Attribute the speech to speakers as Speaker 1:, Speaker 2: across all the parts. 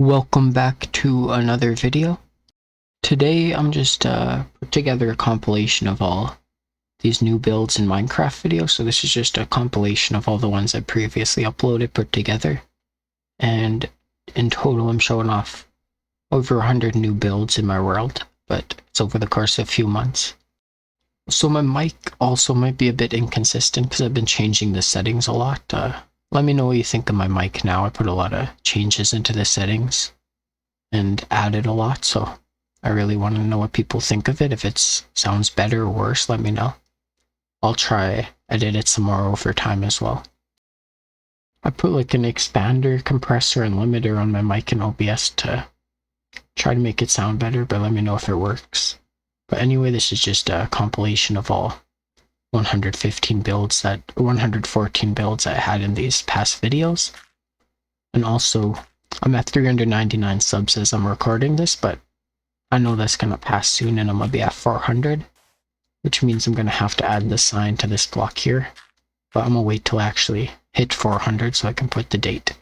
Speaker 1: Welcome back to another video. Today I'm just put together a compilation of all these new builds in Minecraft videos. So this is just a compilation of all the ones I previously uploaded put together. And in total I'm showing off over 100 new builds in my world, but it's over the course of a few months. So my mic also might be a bit inconsistent because I've been changing the settings a lot. Let me know what you think of my mic now. I put a lot of changes into the settings and added a lot, so I really want to know what people think of it. If it sounds better or worse, let me know. I'll try edit it some more over time as well. I put like an expander, compressor, and limiter on my mic in OBS to try to make it sound better, but let me know if it works. But anyway, this is just a compilation of all 114 builds that I had in these past videos. And also, I'm at 399 subs as I'm recording this, but I know that's gonna pass soon and I'm gonna be at 400, which means I'm gonna have to add the sign to this block here. But I'm gonna wait till I actually hit 400 so I can put the date.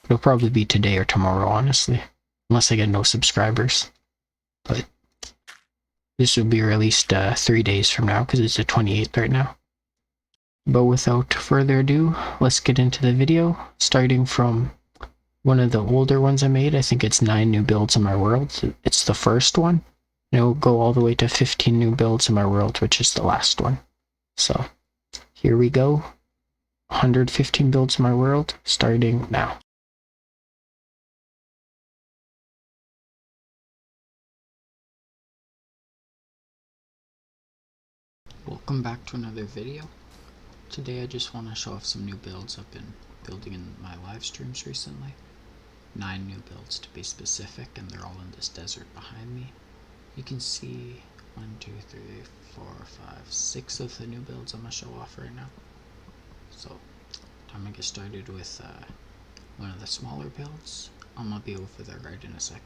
Speaker 1: It'll probably be today or tomorrow, honestly, unless I get no subscribers. But this will be released 3 days from now because it's the 28th right now. But without further ado, let's get into the video, starting from one of the older ones I made. I think it's 9 new builds in my world. It's the first one. And it'll go all the way to 15 new builds in my world, which is the last one. So here we go. 115 builds in my world, starting now. Welcome back to another video. Today I just want to show off some new builds I've been building in my live streams recently. 9 new builds to be specific, and they're all in this desert behind me. You can see 1, 2, 3, 4, 5, 6 of the new builds I'm going to show off right now. So, I'm going to get started with one of the smaller builds. I'm going to be over there right in a second.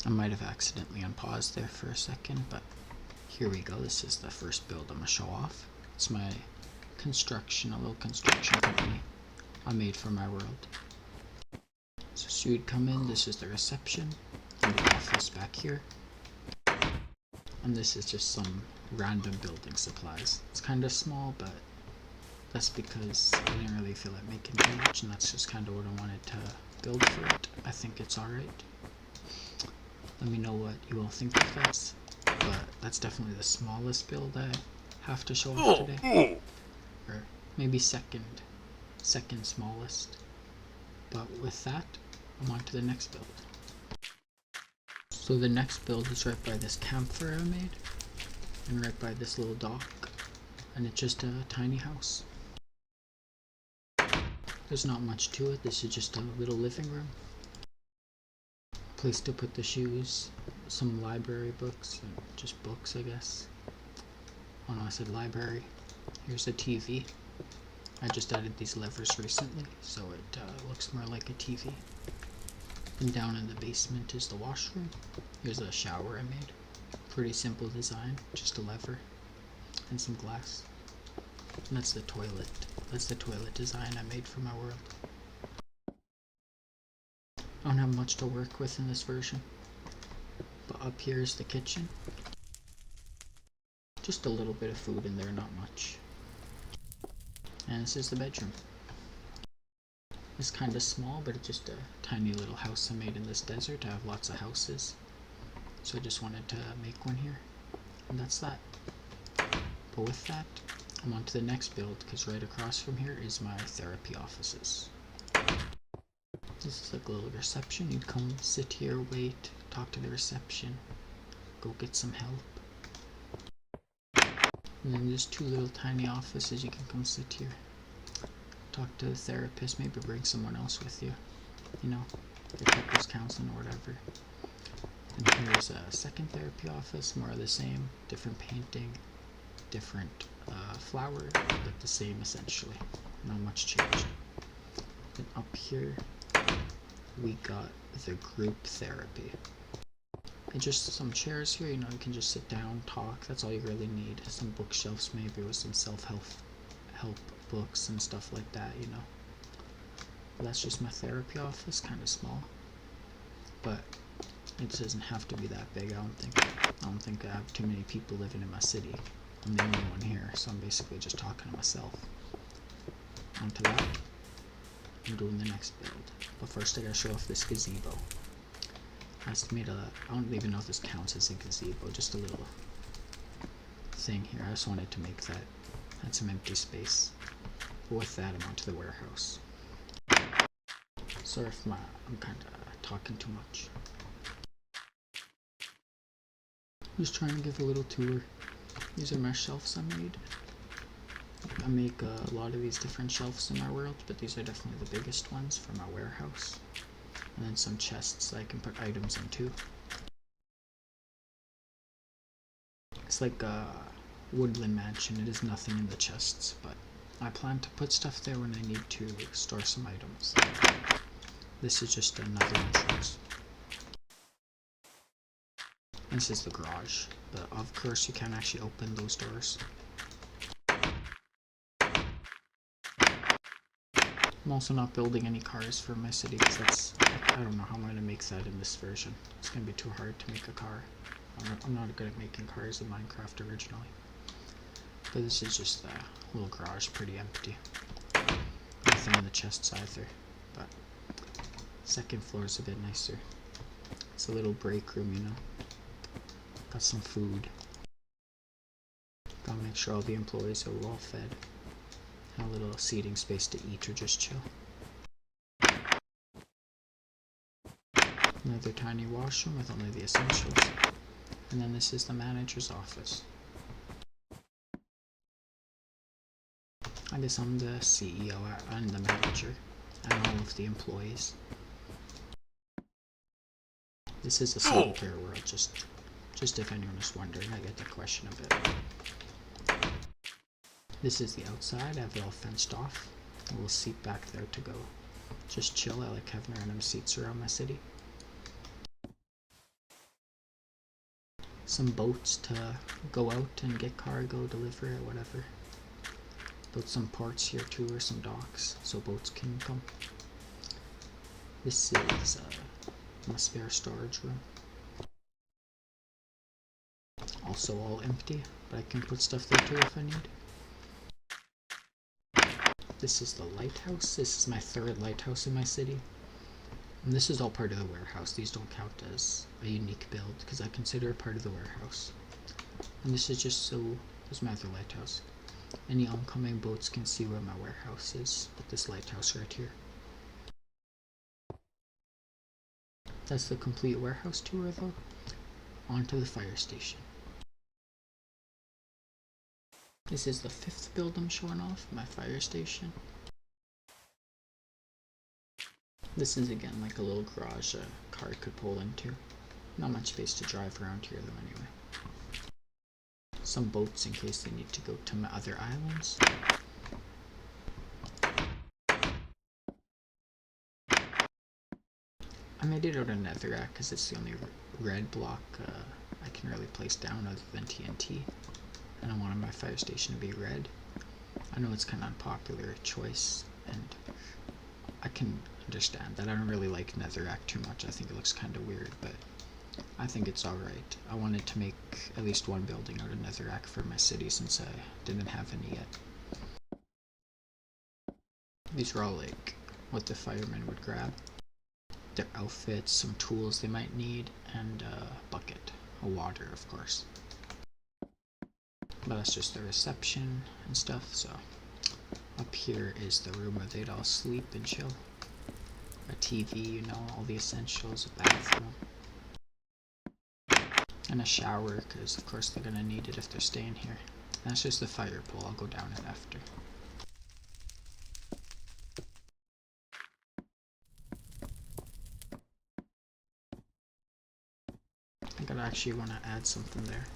Speaker 1: I might have accidentally unpaused there for a second, but here we go. This is the first build I'm going to show off. It's my a little construction company I made for my world. So you'd come in, this is the reception, and the office back here. And this is just some random building supplies. It's kind of small, but that's because I didn't really feel like making too much, and that's just kind of what I wanted to build for it. I think it's alright. Let me know what you all think of this, but that's definitely the smallest build I have to show off today. Or maybe second smallest. But with that, I'm on to the next build. So the next build is right by this campfire I made, and right by this little dock, and it's just a tiny house. There's not much to it. This is just a little living room. Place to put the shoes, some library books, and just books, I guess. Oh no, I said library. Here's a TV. I just added these levers recently, so it looks more like a TV. And down in the basement is the washroom. Here's a shower I made. Pretty simple design, just a lever and some glass. And that's the toilet. That's the toilet design I made for my world. I don't have much to work with in this version. But up here is the kitchen. Just a little bit of food in there, not much. And this is the bedroom. It's kind of small, but it's just a tiny little house I made in this desert. I have lots of houses, so I just wanted to make one here. And that's that. But with that, I'm on to the next build, because right across from here is my therapy offices. This is like a little reception. You'd come sit here, wait, talk to the reception, go get some help. And then there's 2 little tiny offices. You can come sit here, talk to the therapist, maybe bring someone else with you, you know, your couples counseling or whatever. And here's a second therapy office, more of the same, different painting, different flower, but the same essentially, not much change. Then up here we got the group therapy. And just some chairs here, you know, you can just sit down, talk, that's all you really need. Some bookshelves maybe with some self-help books and stuff like that, you know. That's just my therapy office, kind of small, but it doesn't have to be that big. I don't think I have too many people living in my city. I'm the only one here, so I'm basically just talking to myself. Onto that, I'm doing the next build. But first I gotta show off this gazebo. I don't even know if this counts as a gazebo, just a little thing here. I just wanted to make that. That's some empty space. But with that, I'm onto the warehouse. Sorry if I'm kind of talking too much. Just trying to give a little tour. These are my shelves I made. I make a lot of these different shelves in my world, but these are definitely the biggest ones for my warehouse. And then some chests that I can put items into. It's like a woodland mansion. It is nothing in the chests, but I plan to put stuff there when I need to store some items. This is just another entrance. This is the garage, but of course you can't actually open those doors. I'm also not building any cars for my city because I don't know how I'm going to make that in this version. It's going to be too hard to make a car. I'm not good at making cars in Minecraft originally. But this is just a little garage, pretty empty. Nothing in the chests either, but second floor is a bit nicer. It's a little break room, you know. Got some food. Gotta make sure all the employees are well fed. And a little seating space to eat or just chill. Another tiny washroom with only the essentials. And then this is the manager's office. I guess I'm the CEO and the manager and all of the employees. This is a single-player world, just if anyone is wondering. I get that question a bit. This is the outside. I have it all fenced off. A little seat back there to go just chill. I like having random seats around my city. Some boats to go out and get cargo, deliver it, whatever. Built some ports here too, or some docks, so boats can come. This is my spare storage room. Also all empty, but I can put stuff there too if I need. This is the lighthouse. This is my third lighthouse in my city. And this is all part of the warehouse. These don't count as a unique build because I consider it part of the warehouse. And this is just so there's my other lighthouse. Any oncoming boats can see where my warehouse is with this lighthouse right here. That's the complete warehouse tour though. On to the fire station. This is the 5th build I'm showing off, my fire station. This is again like a little garage a car could pull into. Not much space to drive around here though anyway. Some boats in case they need to go to my other islands. I made it out of netherrack because it's the only red block I can really place down other than TNT. And I wanted my fire station to be red. I know it's kind of unpopular choice, and I can understand that. I don't really like netherrack too much. I think it looks kind of weird, but I think it's alright. I wanted to make at least one building out of netherrack for my city since I didn't have any yet. These are all like what the firemen would grab. Their outfits, some tools they might need, and a bucket. A water, of course. But that's just the reception and stuff, so up here is the room where they'd all sleep and chill. A TV, you know, all the essentials, a bathroom. And a shower, because of course they're gonna need it if they're staying here. And that's just the fire pole, I'll go down it after. I think I'd actually want to add something there.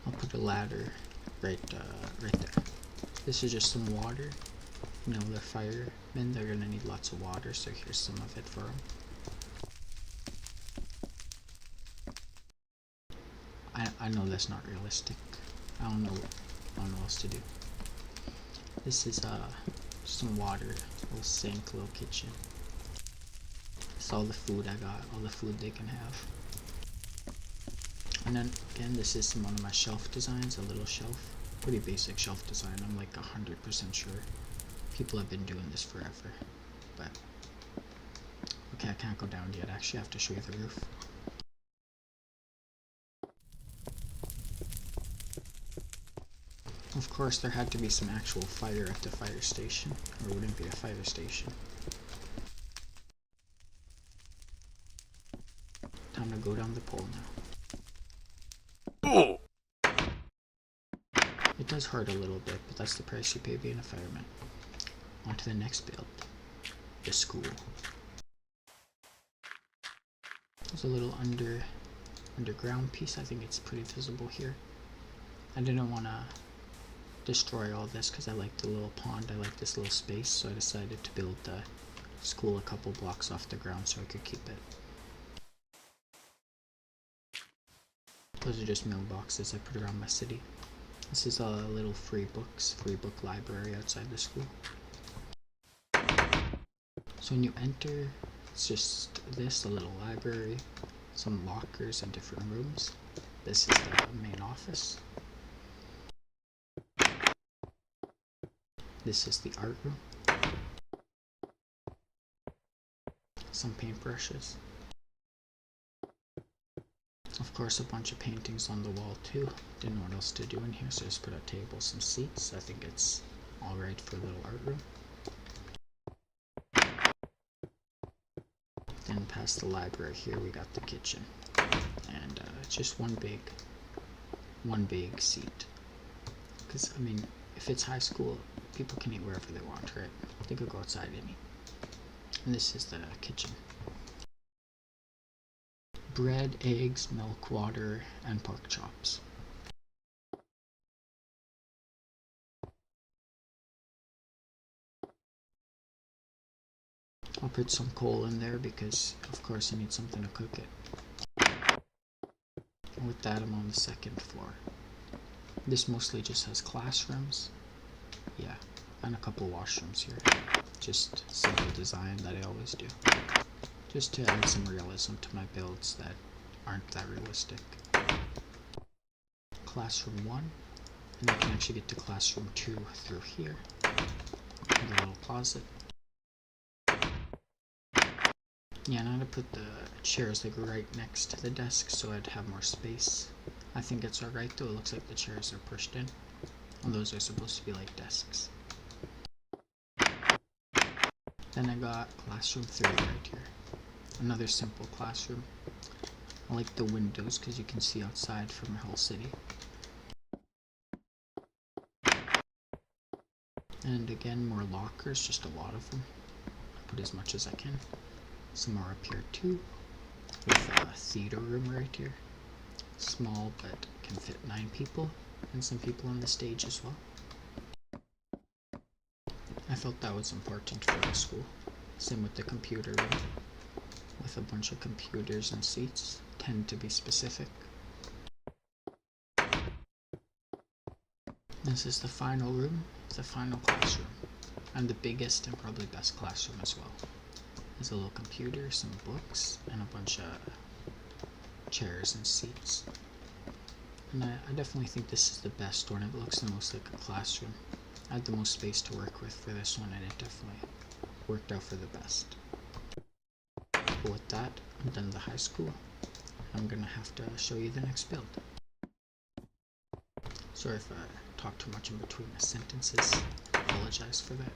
Speaker 1: I'll put a ladder right there. This is just some water. You know, the firemen, they're gonna need lots of water, so here's some of it for them. I know that's not realistic. I don't know what else to do. This is some water, little sink, little kitchen. It's all the food I got, all the food they can have. And then again, this is one of my shelf designs, a little shelf. Pretty basic shelf design. I'm like 100% sure people have been doing this forever. But okay, I can't go down yet. Actually, I have to show you the roof. Of course, there had to be some actual fire at the fire station, or it wouldn't be a fire station. Time to go down the pole now. Oh! It does hurt a little bit, but that's the price you pay being a fireman. On to the next build. The school. There's a little underground piece. I think it's pretty visible here. I didn't want to destroy all this because I like the little pond. I like this little space, so I decided to build the school a couple blocks off the ground so I could keep it. Those are just mailboxes I put around my city. This is a little free book library outside the school. So when you enter, it's just this, a little library, some lockers and different rooms. This is the main office. This is the art room. Some paintbrushes. Of course, a bunch of paintings on the wall too. Didn't know what else to do in here, so I just put a table, some seats. I think it's alright for a little art room. Then past the library here, we got the kitchen. And just one big seat. Because, I mean, if it's high school, people can eat wherever they want, right? They could go outside and eat. And this is the kitchen. Bread, eggs, milk, water, and pork chops. I'll put some coal in there because, of course, I need something to cook it. And with that, I'm on the second floor. This mostly just has classrooms. Yeah, and a couple washrooms here. Just simple design that I always do. Just to add some realism to my builds that aren't that realistic. Classroom 1, and you can actually get to classroom 2 through here. And a little closet. Yeah, and I'm gonna put the chairs like right next to the desk so I'd have more space. I think it's alright though, it looks like the chairs are pushed in. And those are supposed to be like desks. Then I got classroom 3 right here. Another simple classroom. I like the windows because you can see outside from your whole city. And again, more lockers, just a lot of them. I put as much as I can. Some more up here too, with a theater room right here. Small, but can fit 9 people, and some people on the stage as well. I felt that was important for the school. Same with the computer room, with a bunch of computers and seats. Tend to be specific. This is the final room, the final classroom, and the biggest and probably best classroom as well. There's a little computer, some books, and a bunch of chairs and seats. And I definitely think this is the best one. It looks the most like a classroom. I had the most space to work with for this one, and it definitely worked out for the best. But with that, I'm done the high school. I'm gonna have to show you the next build. Sorry if I talk too much in between the sentences. I apologize for that.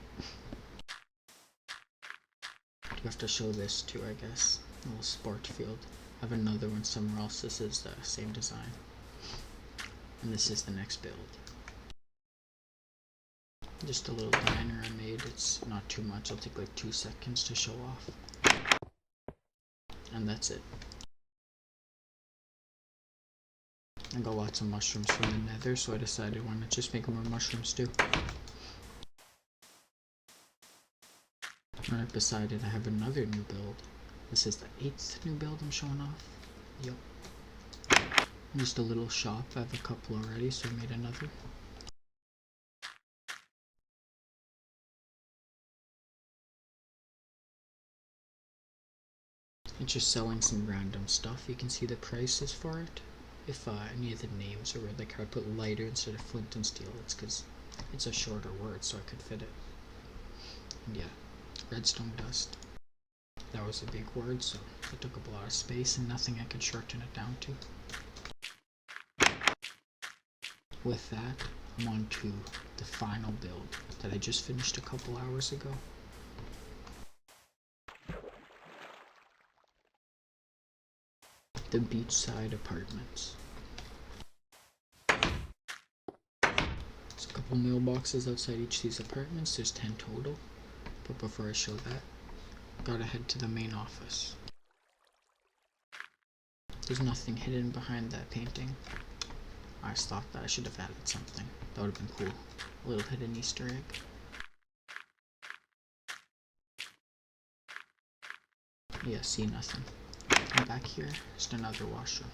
Speaker 1: You have to show this too, I guess. A little sport field. I have another one somewhere else. This is the same design. And this is the next build. Just a little diner I made. It's not too much. It'll take like 2 seconds to show off. And that's it. I got lots of mushrooms from the nether, so I decided why not just make more mushrooms too. Right beside it I have another new build. This is the 8th new build I'm showing off. Yep. Just a little shop. I have a couple already, so I made another. It's just selling some random stuff. You can see the prices for it. If any of the names are weird, like how I put lighter instead of flint and steel, it's because it's a shorter word, so I could fit it. And yeah, redstone dust. That was a big word, so it took up a lot of space and nothing I could shorten it down to. With that, I'm on to the final build that I just finished a couple hours ago. The beachside apartments. There's a couple mailboxes outside each of these apartments. There's 10 total. But before I show that, gotta head to the main office. There's nothing hidden behind that painting. I just thought that I should have added something. That would have been cool. A little hidden Easter egg. Yeah, see nothing. And back here, just another washroom.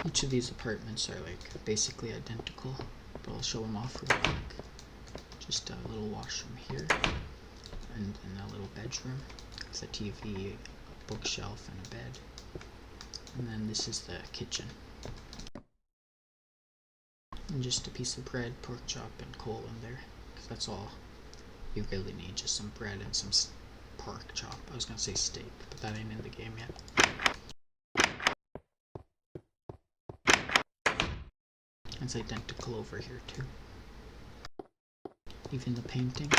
Speaker 1: Each of these apartments are like basically identical, but I'll show them off real quick. Just a little washroom here, and a little bedroom with a TV, a bookshelf, and a bed. And then this is the kitchen. And just a piece of bread, pork chop, and coal in there, because that's all you really need, just some bread and some pork chop. I was gonna say steak, but that ain't in the game yet. It's identical over here too. Even the painting,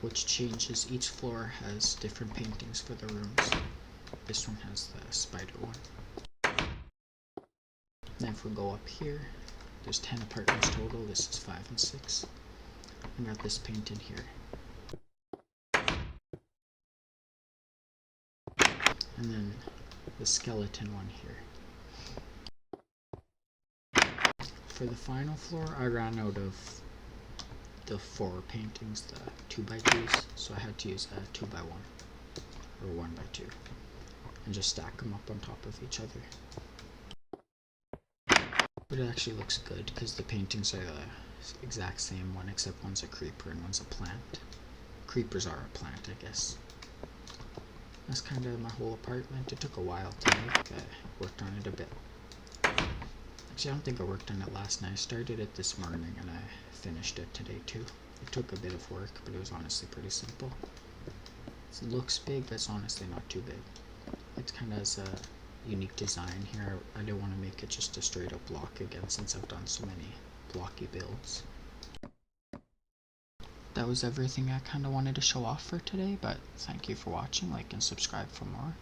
Speaker 1: which changes, each floor has different paintings for the rooms. This one has the spider one. Then if we go up here, there's 10 apartments total. This is 5 and 6. I got this painted here. And then the skeleton one here. For the final floor, I ran out of the 4 paintings, the 2x2s, so I had to use a 2x1 or 1x2 and just stack them up on top of each other. But it actually looks good because the paintings are the exact same one, except one's a creeper and one's a plant. Creepers are a plant, I guess. That's kind of my whole apartment. It took a while to make. I worked on it a bit. Actually, I don't think I worked on it last night. I started it this morning and I finished it today too. It took a bit of work, but it was honestly pretty simple. It looks big, but it's honestly not too big. It kind of has a unique design here. I didn't want to make it just a straight up block again, since I've done so many blocky builds. That was everything I kind of wanted to show off for today, but thank you for watching. Like and subscribe for more.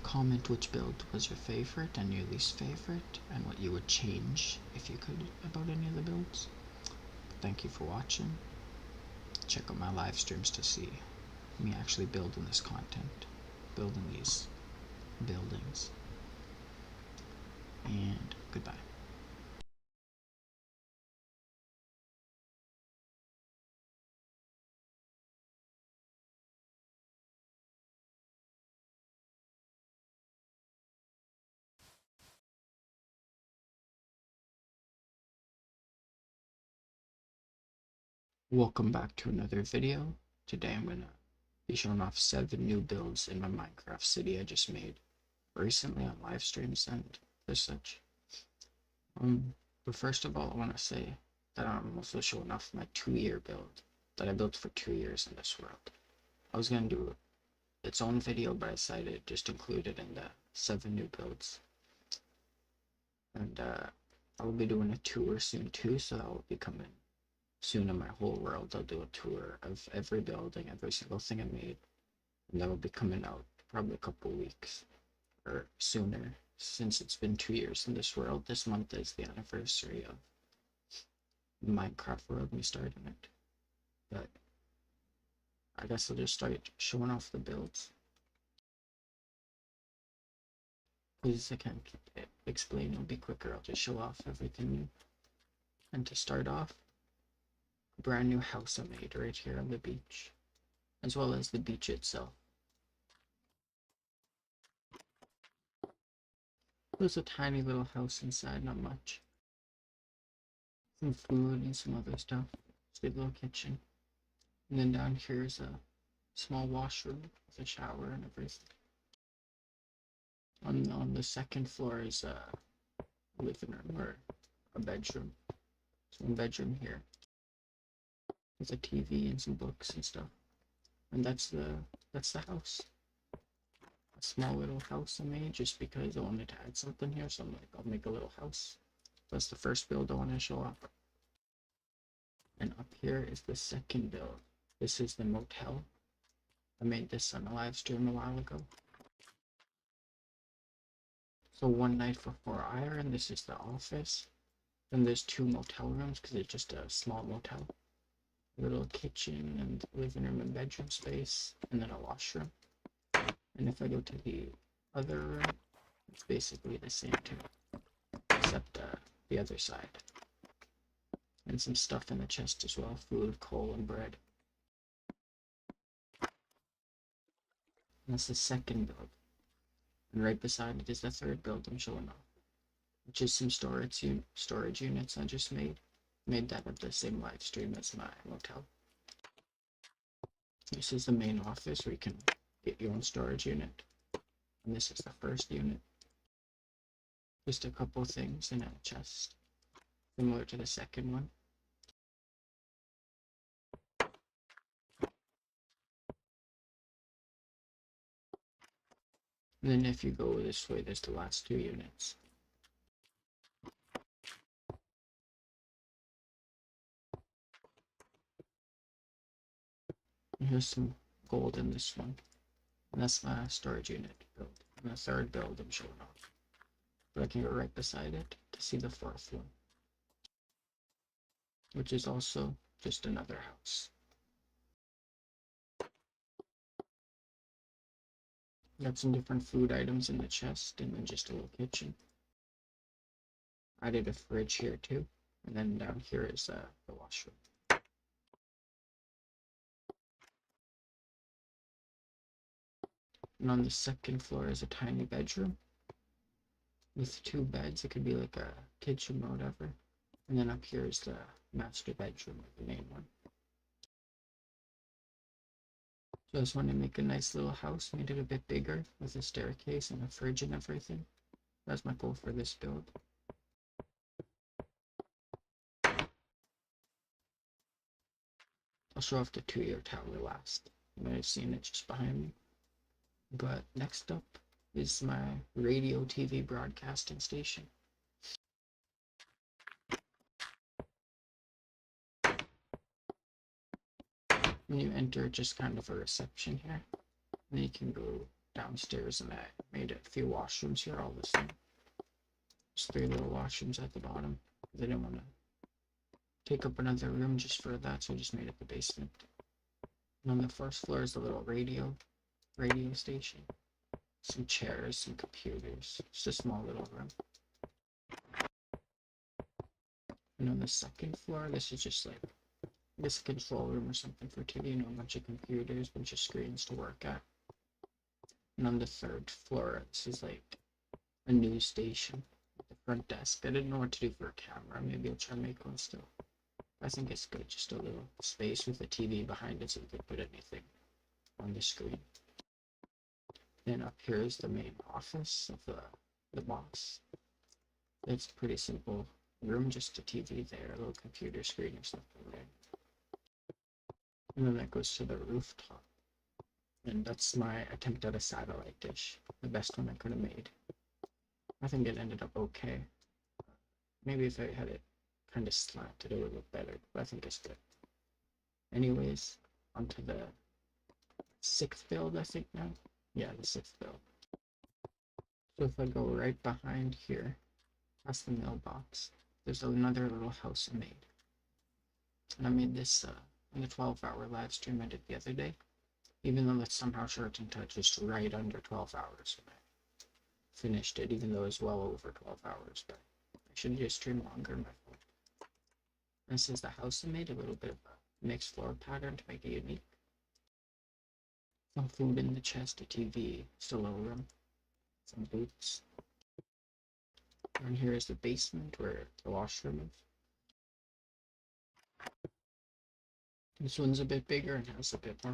Speaker 1: Comment which build was your favorite and your least favorite, and what you would change if you could about any of the builds. Thank you for watching. Check out my live streams to see me actually building this content, building these buildings. And goodbye. Welcome back to another video. Today I'm gonna be showing off 7 new builds in my Minecraft city I just made recently on live streams and such. But first of all, I want to say that I'm also showing off my 2-year build that I built for 2 years in this world. I was gonna do its own video, but I decided to just include it in the 7 new builds. And I will be doing a tour soon too, so that will be coming soon in my whole world. I'll do a tour of every building, every single thing I made, and that will be coming out probably a couple weeks or sooner, since it's been 2 years in this world. This month is the anniversary of the Minecraft world, me starting it. But I guess I'll just start showing off the builds, because I can't explain, it'll be quicker. I'll just show off everything new. And to start off, a brand new house I made right here on the beach, as well as the beach itself. There's a tiny little house inside, not much. Some food and some other stuff. Just a little kitchen. And then down here is a small washroom with a shower and everything. On the second floor is a living room or a bedroom. So one bedroom here. There's a TV and some books and stuff. And that's the house. A small little house I made just because I wanted to add something here, so I'm like, I'll make a little house. That's the first build I want to show off. And up here is the second build. This is the motel. I made this on a live stream a while ago. So one night for 4 iron, this is the office. Then there's 2 motel rooms because it's just a small motel. A little kitchen and living room and bedroom space, and then a washroom. And if I go to the other room, it's basically the same too, except the other side. And some stuff in the chest as well, food, coal, and bread. And that's the second build. And right beside it is the third build I'm showing off, which is some storage units I just made. Made that at the same live stream as my motel. This is the main office where you can get your own storage unit. And this is the first unit. Just a couple things in a chest, similar to the second one. And then if you go this way, there's the last 2 units. And here's some gold in this one. And that's my storage unit build. And the third build I'm showing off. But I can go right beside it to see the fourth one, which is also just another house. Got some different food items in the chest, and then just a little kitchen. I did a fridge here too, and then down here is the washroom. And on the second floor is a tiny bedroom with 2 beds. It could be like a kitchen or whatever. And then up here is the master bedroom, the main one. So I just wanted to make a nice little house, made it a bit bigger with a staircase and a fridge and everything. That's my goal for this build. I'll show off the 2-year tower last. You might have seen it just behind me. But next up is my radio TV broadcasting station. When you enter, just kind of a reception here. And then you can go downstairs, and I made a few washrooms here all the same. Just 3 little washrooms at the bottom. I didn't want to take up another room just for that, so I just made it the basement. And on the first floor is a little radio station. Some chairs, some computers. Just a small little room. And on the second floor, this is just like this control room or something for TV, you know, a bunch of computers, a bunch of screens to work at. And on the third floor, this is like a news station with the front desk. I didn't know what to do for a camera. Maybe I'll try to make one still. I think it's good, just a little space with a TV behind it so you can put anything on the screen. Then up here is the main office of the boss. It's a pretty simple room, just a TV there, a little computer screen or something there. And then that goes to the rooftop. And that's my attempt at a satellite dish. The best one I could have made. I think it ended up okay. Maybe if I had it kind of slanted, it would look better, but I think it's good. Anyways, onto the 6th build, I think now. Yeah, the 6th build. So if I go right behind here, past the mailbox, there's another little house I made. And I made this in the 12-hour live stream I did the other day. Even though it's somehow shortened to just right under 12 hours when I finished it, even though it's well over 12 hours, but I should just stream longer, my fault. This is the house I made, a little bit of a mixed floor pattern to make it unique. Some food in the chest, a TV, still a little room, some boots. And here is the basement where the washroom is. This one's a bit bigger and has a bit more.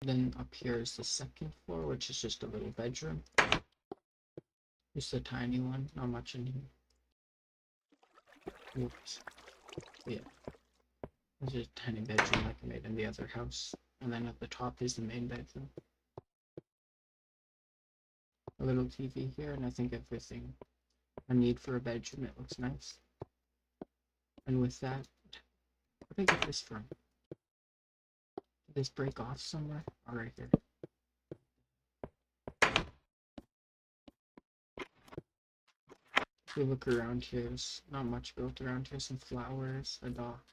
Speaker 1: Then up here is the second floor, which is just a little bedroom. Just a tiny one, not much in here. Oops. Yeah. This is a tiny bedroom like I made in the other house. And then at the top is the main bedroom. A little TV here, and I think everything I need for a bedroom. It looks nice. And with that, where did I get this from? Did this break off somewhere? Oh, right here. If we look around here, there's not much built around here. Some flowers, a dock,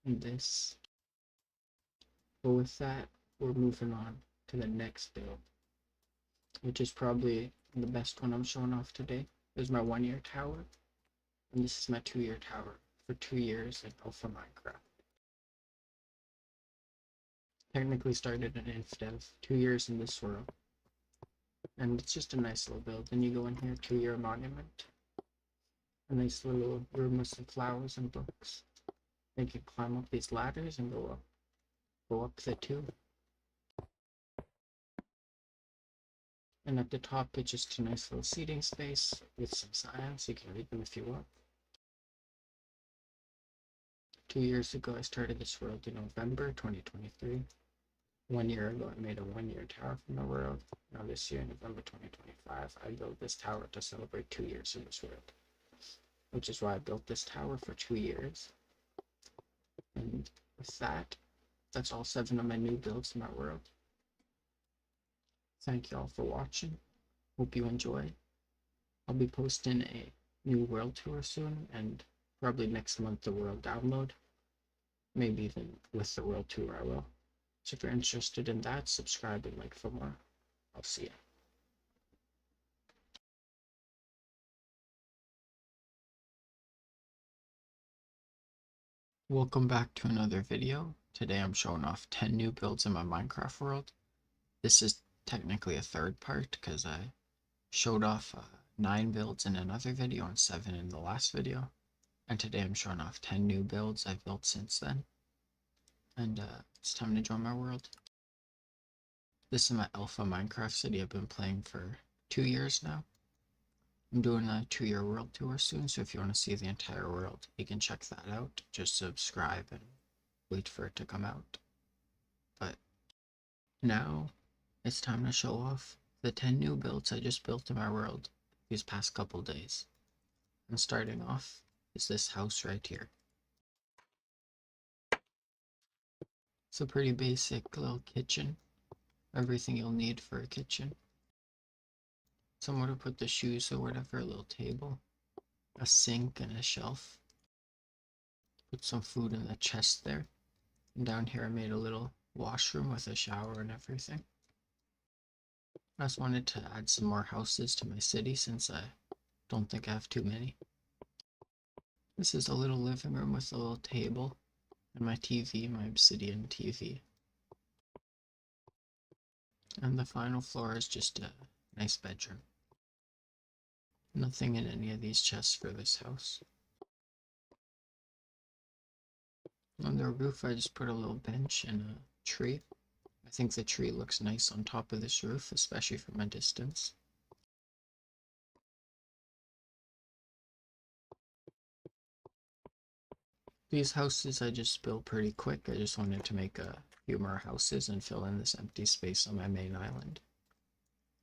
Speaker 1: and this. But with that, we're moving on to the next build, which is probably the best one I'm showing off today. This is my 1-year tower, and this is my 2-year tower for 2 years in Alpha Minecraft. Technically started in InfDev, 2 years in this world. And it's just a nice little build. Then you go in here, 2-year monument. A nice little room with some flowers and books. Then you can climb up these ladders and go up the tube. And at the top, it's just a nice little seating space with some signs. You can read them if you want. 2 years ago, I started this world in November 2023. 1 year ago, I made a 1-year tower from the world. Now this year, November 2025, I built this tower to celebrate 2 years in this world. Which is why I built this tower for 2 years. And with that, that's all 7 of my new builds in my world. Thank you all for watching. Hope you enjoy. I'll be posting a new world tour soon, and probably next month the world download. Maybe even with the world tour I will. So if you're interested in that, subscribe and like for more. I'll see ya. Welcome back to another video. Today I'm showing off 10 new builds in my Minecraft world. This is technically a third part because I showed off 9 builds in another video and 7 in the last video. And today I'm showing off 10 new builds I've built since then. And it's time to join my world. This is my alpha Minecraft city I've been playing for 2 years now. I'm doing a 2-year world tour soon, so if you want to see the entire world, you can check that out. Just subscribe and wait for it to come out. But now it's time to show off the 10 new builds I just built in my world these past couple days. And starting off is this house right here. It's a pretty basic little kitchen. Everything you'll need for a kitchen. Somewhere to put the shoes or whatever, a little table, a sink and a shelf. Put some food in the chest there. And down here I made a little washroom with a shower and everything. I just wanted to add some more houses to my city since I don't think I have too many. This is a little living room with a little table and my TV, my obsidian TV. And the final floor is just a nice bedroom. Nothing in any of these chests for this house. On the roof I just put a little bench and a tree. I think the tree looks nice on top of this roof, especially from a distance. These houses I just built pretty quick. I just wanted to make a few more houses and fill in this empty space on my main island.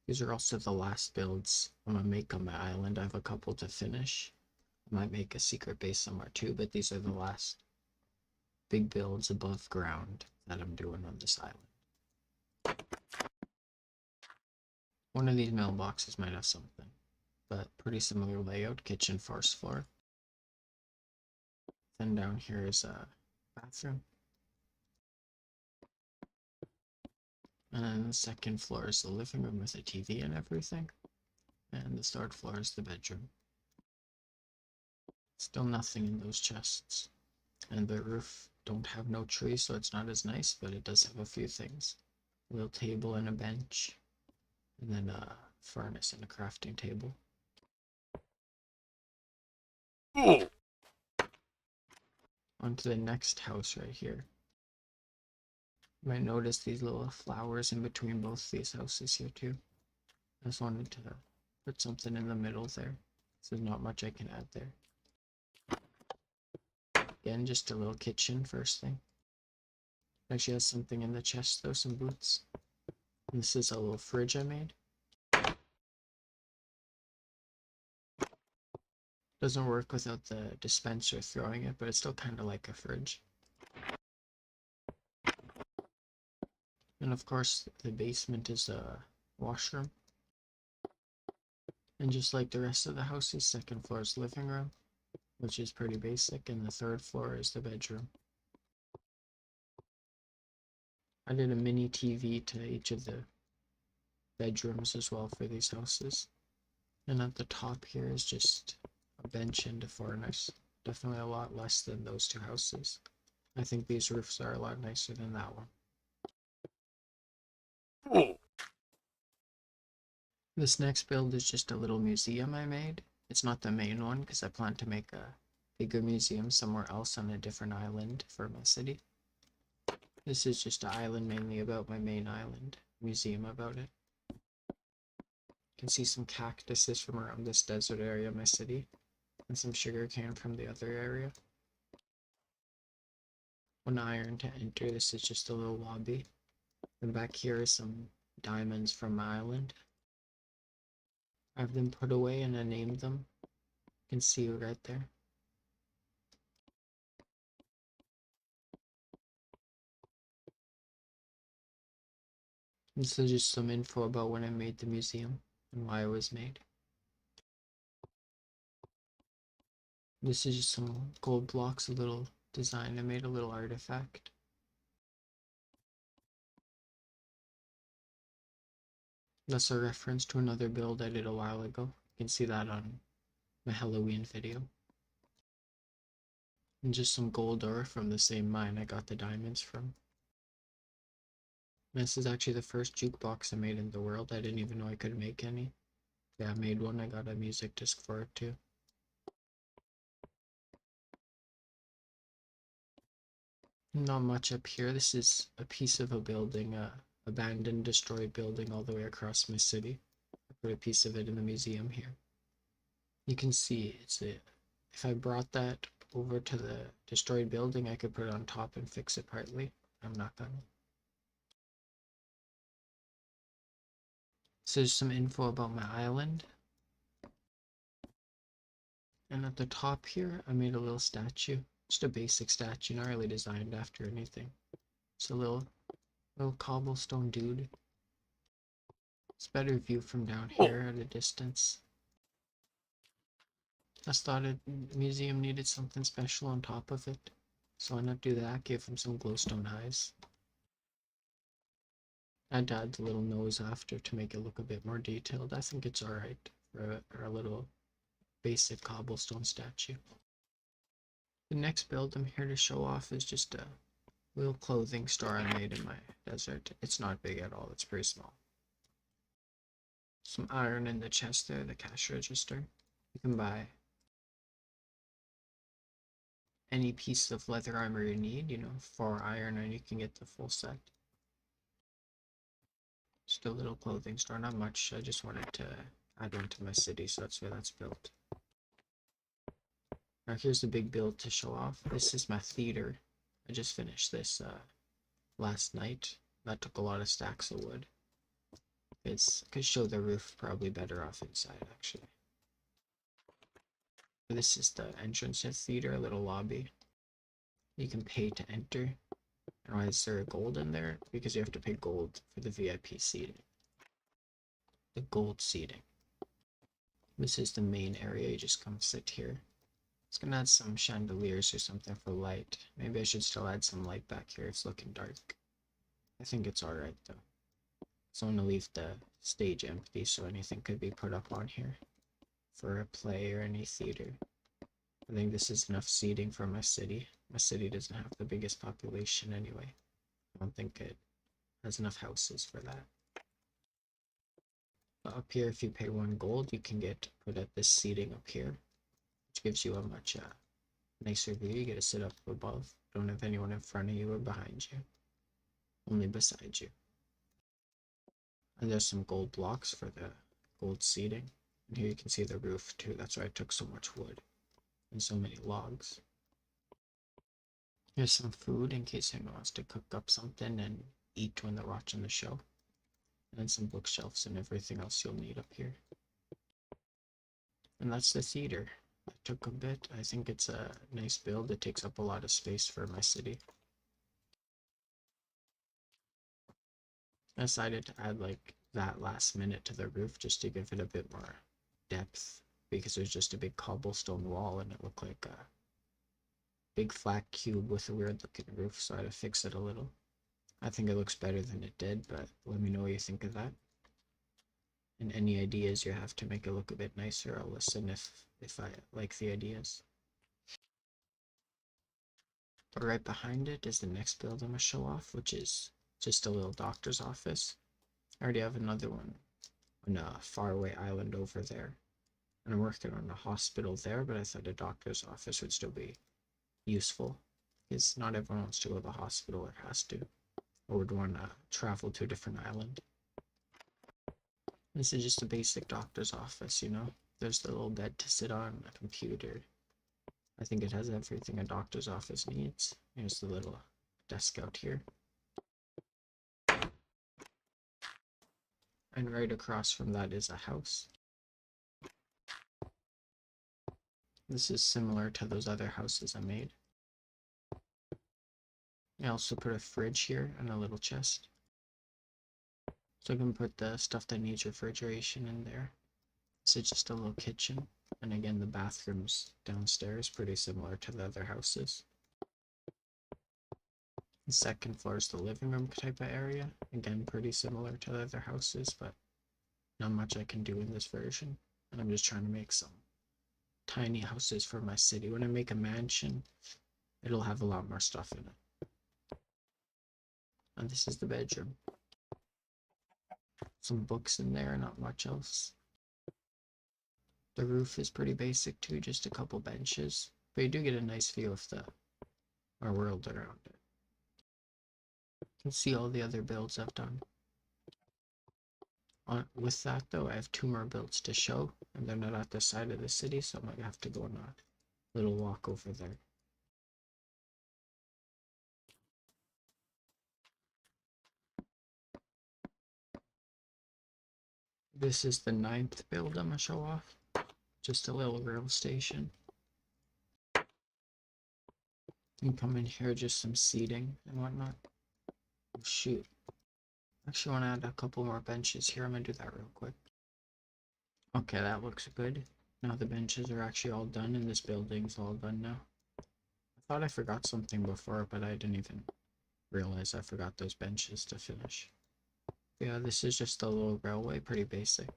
Speaker 1: These are also the last builds I'm gonna make on my island. I have a couple to finish. I might make a secret base somewhere too, but these are the last big builds above ground that I'm doing on this island. One of these mailboxes might have something, but pretty similar layout, kitchen, first floor. Then down here is a bathroom. And then the second floor is the living room with a TV and everything. And the third floor is the bedroom. Still nothing in those chests. And the roof don't have no trees, so it's not as nice, but it does have a few things. A little table and a bench, and then a furnace and a crafting table. On to the next house right here. You might notice these little flowers in between both these houses here too. I just wanted to put something in the middle there. So there's not much I can add there. Again, just a little kitchen first thing. Actually has something in the chest though, some boots. And this is a little fridge I made. Doesn't work without the dispenser throwing it, but it's still kind of like a fridge. And of course, the basement is a washroom. And just like the rest of the houses, second floor is living room, which is pretty basic, and the third floor is the bedroom. I did a mini TV to each of the bedrooms as well for these houses. And at the top here is just a bench and a furnace. Definitely a lot less than those two houses. I think these roofs are a lot nicer than that one. This next build is just a little museum I made. It's not the main one because I plan to make a bigger museum somewhere else on a different island for my city. This is just an island mainly about my main island, museum about it. You can see some cactuses from around this desert area of my city, and some sugarcane from the other area. One iron to enter. This is just a little lobby. And back here is some diamonds from my island. I have them put away and I named them. You can see it right there. This is just some info about when I made the museum and why it was made. This is just some gold blocks, a little design. I made a little artifact. That's a reference to another build I did a while ago. You can see that on my Halloween video. And just some gold ore from the same mine I got the diamonds from. This is actually the first jukebox I made in the world. I didn't even know I could make any. Yeah, I made one. I got a music disc for it too. Not much up here. This is a piece of a building, abandoned, destroyed building all the way across my city. I put a piece of it in the museum here. You can see if I brought that over to the destroyed building, I could put it on top and fix it partly. I'm not gonna. So there's some info about my island. And at the top here, I made a little statue. Just a basic statue, not really designed after anything. It's a little cobblestone dude. It's better view from down here at a distance. I just thought the museum needed something special on top of it. So why not do that? Give him some glowstone eyes. I'd add the little nose after to make it look a bit more detailed. I think it's alright for a little basic cobblestone statue. The next build I'm here to show off is just a little clothing store I made in my desert. It's not big at all, it's pretty small. Some iron in the chest there, the cash register. You can buy any piece of leather armor you need, you know, 4 iron and you can get the full set. Just a little clothing store, not much. I just wanted to add one to my city, so that's where that's built. Now here's the big build to show off. This is my theater. I just finished this last night. That took a lot of stacks of wood. Could show the roof probably better off inside actually. This is the entrance to the theater, a little lobby. You can pay to enter. And why is there gold in there? Because you have to pay gold for the VIP seating. The gold seating. This is the main area, you just come sit here. It's gonna add some chandeliers or something for light. Maybe I should still add some light back here, it's looking dark. I think it's alright though. So I'm gonna leave the stage empty so anything could be put up on here for a play or any theater. I think this is enough seating for my city. My city doesn't have the biggest population anyway. I don't think it has enough houses for that. But up here, if you pay 1 gold, you can get put at this seating up here, which gives you a much nicer view. You get to sit up above. Don't have anyone in front of you or behind you, only beside you. And there's some gold blocks for the gold seating. And here you can see the roof too. That's why I took so much wood and so many logs. Here's some food in case anyone wants to cook up something and eat when they're watching the show. And then some bookshelves and everything else you'll need up here. And that's the theater. I took a bit. I think it's a nice build. It takes up a lot of space for my city. I decided to add like that last minute to the roof just to give it a bit more depth, because there's just a big cobblestone wall and it looked like a big flat cube with a weird looking roof, so I had to fix it a little. I think it looks better than it did, but let me know what you think of that. And any ideas you have to make it look a bit nicer, I'll listen if I like the ideas. But right behind it is the next build I'm gonna show off, which is just a little doctor's office. I already have another one on a faraway island over there, and I'm working on a hospital there, but I thought a doctor's office would still be useful, because not everyone wants to go to the hospital or has to, or would want to travel to a different island. This is just a basic doctor's office, you know? There's the little bed to sit on, a computer. I think it has everything a doctor's office needs. Here's the little desk out here. And right across from that is a house. This is similar to those other houses I made. I also put a fridge here and a little chest. So I can put the stuff that needs refrigeration in there. This is just a little kitchen. And again, the bathrooms downstairs, pretty similar to the other houses. The second floor is the living room type of area. Again, pretty similar to the other houses, but not much I can do in this version. And I'm just trying to make some tiny houses for my city. When I make a mansion, it'll have a lot more stuff in it. And this is the bedroom. Some books in there, not much else. The roof is pretty basic too, just a couple benches. But you do get a nice view of our world around it. You can see all the other builds I've done. With that though, I have 2 more builds to show, and they're not at the side of the city, so I might have to go on a little walk over there. This is the 9th build I'm gonna show off. Just a little rail station. You can come in here, just some seating and whatnot. Oh, shoot. Actually, want to add a couple more benches here. I'm gonna do that real quick. Okay, that looks good. Now the benches are actually all done and this building's all done now. I thought I forgot something before, but I didn't even realize I forgot those benches to finish. Yeah, this is just a little railway, pretty basic.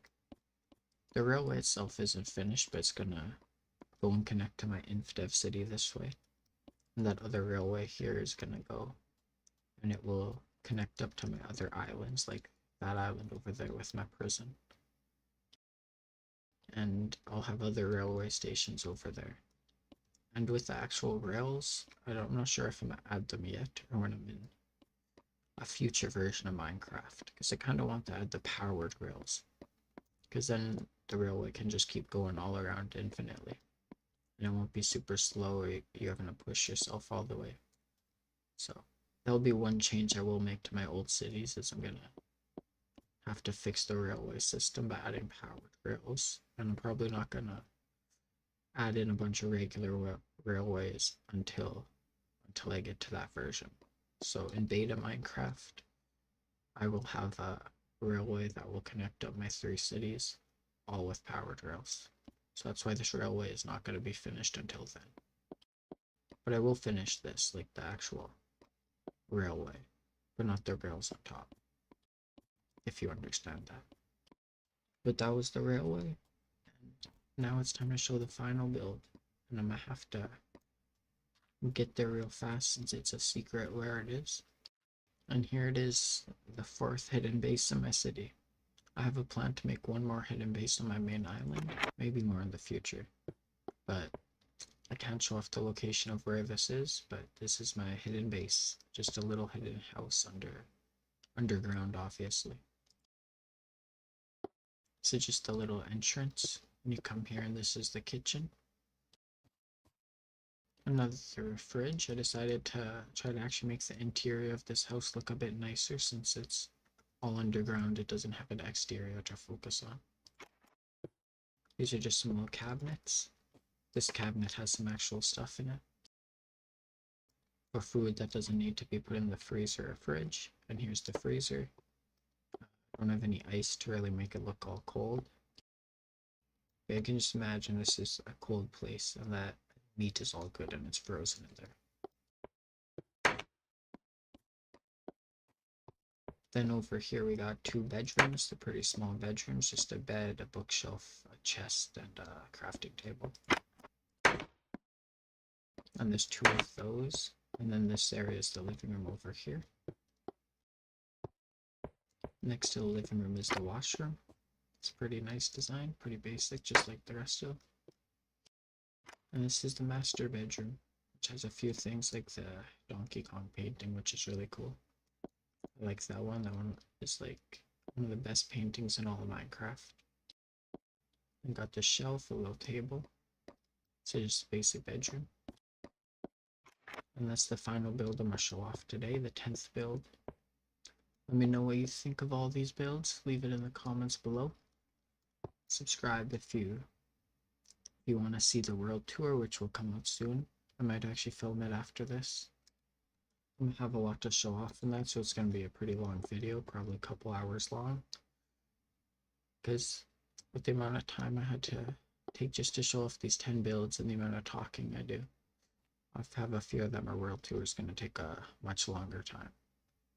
Speaker 1: The railway itself isn't finished, but it's gonna go and connect to my InfDev city this way. And that other railway here is gonna go, and it will connect up to my other islands, like that island over there with my prison. And I'll have other railway stations over there. And with the actual rails, I'm not sure if I'm gonna add them yet or when I'm in a future version of Minecraft, because I kind of want to add the powered rails, because then the railway can just keep going all around infinitely, and it won't be super slow or you're having to push yourself all the way. So that'll be one change I will make to my old cities, is I'm gonna have to fix the railway system by adding powered rails, and I'm probably not gonna add in a bunch of regular railways until I get to that version. So in beta Minecraft, I will have a railway that will connect up my 3 cities, all with powered rails. So that's why this railway is not going to be finished until then. But I will finish this, like the actual railway, but not the rails on top, if you understand that. But that was the railway, and now it's time to show the final build, and I'm going to have to get there real fast since it's a secret where it is. And here it is, the fourth hidden base in my city. I have a plan to make one more hidden base on my main island, maybe more in the future. But I can't show off the location of where this is, but this is my hidden base. Just a little hidden house underground, obviously. This is just a little entrance. And you come here and this is the kitchen. Another fridge. I decided to try to actually make the interior of this house look a bit nicer since it's all underground. It doesn't have an exterior to focus on. These are just some little cabinets. This cabinet has some actual stuff in it. For food that doesn't need to be put in the freezer or fridge. And here's the freezer. I don't have any ice to really make it look all cold. But I can just imagine this is a cold place and that meat is all good and it's frozen in there. Then over here we got two bedrooms. They're pretty small bedrooms, just a bed, a bookshelf, a chest, and a crafting table. And there's two of those. And then this area is the living room over here. Next to the living room is the washroom. It's a pretty nice design, pretty basic, just like the rest of them. And this is the master bedroom, which has a few things like the Donkey Kong painting, which is really cool. I like that one. That one is like one of the best paintings in all of Minecraft. And got the shelf, a little table. So just a basic bedroom. And that's the final build I'm going to show off today, the 10th build. Let me know what you think of all these builds. Leave it in the comments below. Subscribe if you want to see the world tour, which will come out soon. I might actually film it after this. I'm going to have a lot to show off in that, so it's going to be a pretty long video, probably a couple hours long. Because with the amount of time I had to take just to show off these 10 builds and the amount of talking I do, I have a few of them are world tours going to take a much longer time.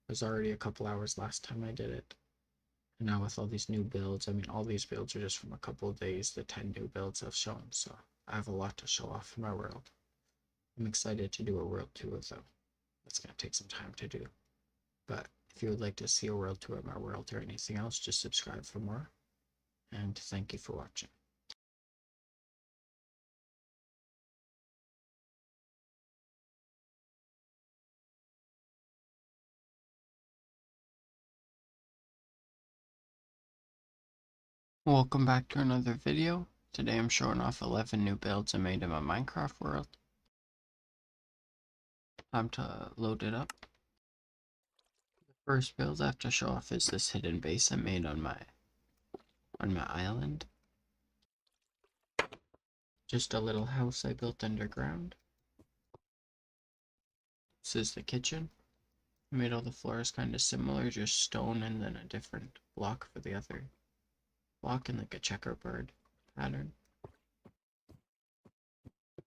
Speaker 1: It was already a couple hours last time I did it. And now with all these new builds, I mean all these builds are just from a couple of days, the 10 new builds I've shown, so I have a lot to show off in my world. I'm excited to do a world tour though. That's going to take some time to do. But if you would like to see a world tour of my world or anything else, just subscribe for more. And thank you for watching. Welcome back to another video. Today I'm showing off 11 new builds I made in my Minecraft world. Time to load it up. The first build I have to show off is this hidden base I made on my island. Just a little house I built underground. This is the kitchen. I made all the floors kind of similar, just stone and then a different block for the other block in like a checkerboard pattern.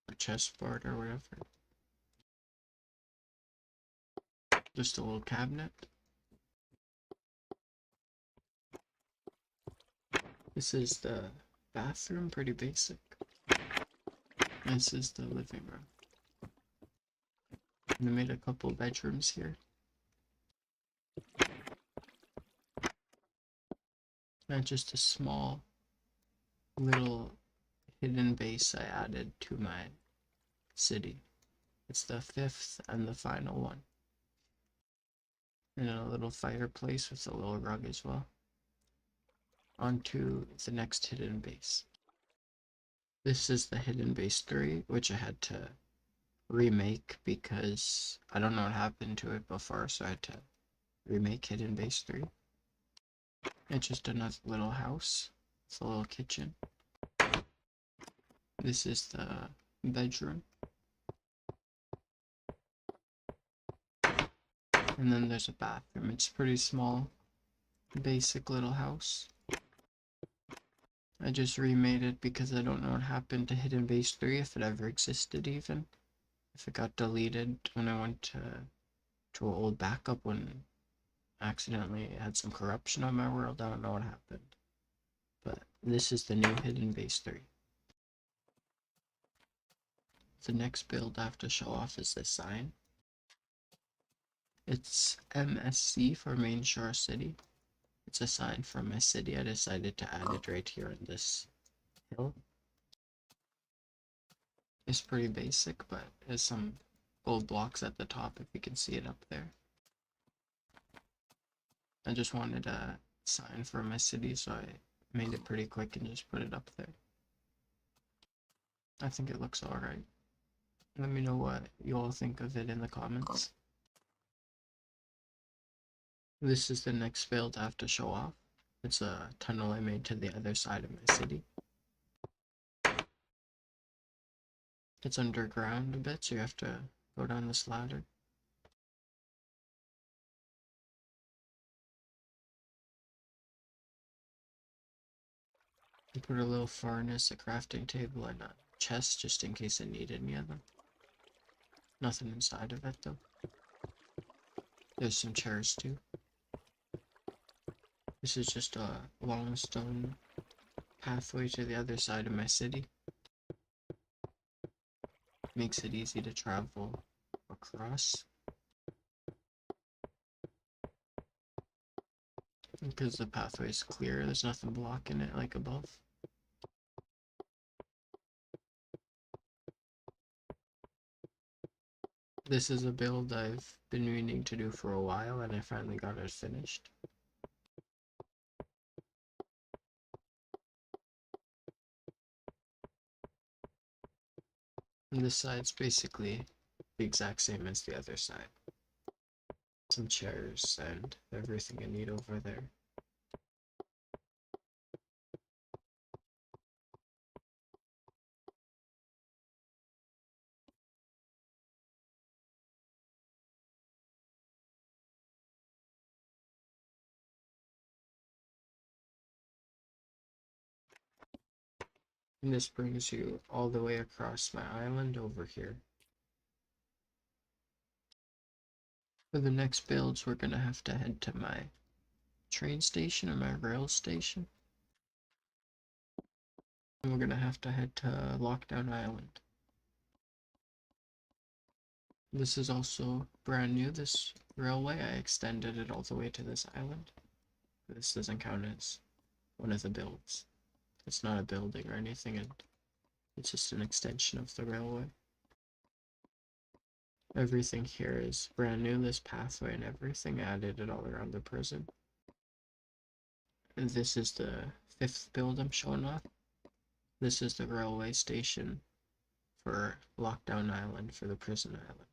Speaker 1: A chessboard or whatever. Just a little cabinet. This is the bathroom, pretty basic. This is the living room. And I made a couple bedrooms here. And just a small little hidden base I added to my city. It's the 5th and the final one. And a little fireplace with a little rug as well. On to the next hidden base. This is the hidden base 3, which I had to remake because I don't know what happened to it before, so I had to remake hidden base 3. It's just another little house. It's a little kitchen. This is the bedroom. And then there's a bathroom. It's pretty small, basic little house. I just remade it because I don't know what happened to hidden base 3, if it ever existed even. If it got deleted when I went to an old backup when I accidentally had some corruption on my world. I don't know what happened. But this is the new hidden base 3. The next build I have to show off is this sign. It's MSC for Main Shore City. It's a sign from my city. I decided to add it right here on this hill. It's pretty basic, but there's some gold blocks at the top if you can see it up there. I just wanted a sign for my city, so I made it pretty quick and just put it up there. I think it looks alright. Let me know what you all think of it in the comments. This is the next build I have to show off. It's a tunnel I made to the other side of my city. It's underground a bit, so you have to go down this ladder. I put a little furnace, a crafting table, and a chest just in case I need any of them. Nothing inside of it though. There's some chairs too. This is just a long stone pathway to the other side of my city. Makes it easy to travel across. Because the pathway is clear, there's nothing blocking it like above. This is a build I've been meaning to do for a while and I finally got it finished. And this side's basically the exact same as the other side. Some chairs and everything I need over there. And this brings you all the way across my island over here. For the next builds, we're gonna have to head to my train station or my rail station. And we're gonna have to head to Lockdown Island. This is also brand new, this railway. I extended it all the way to this island. This doesn't count as one of the builds. It's not a building or anything, and it's just an extension of the railway. Everything here is brand new, this pathway and everything. I added it all around the prison. And this is the 5th build I'm showing off. This is the railway station for Lockdown Island, for the prison island.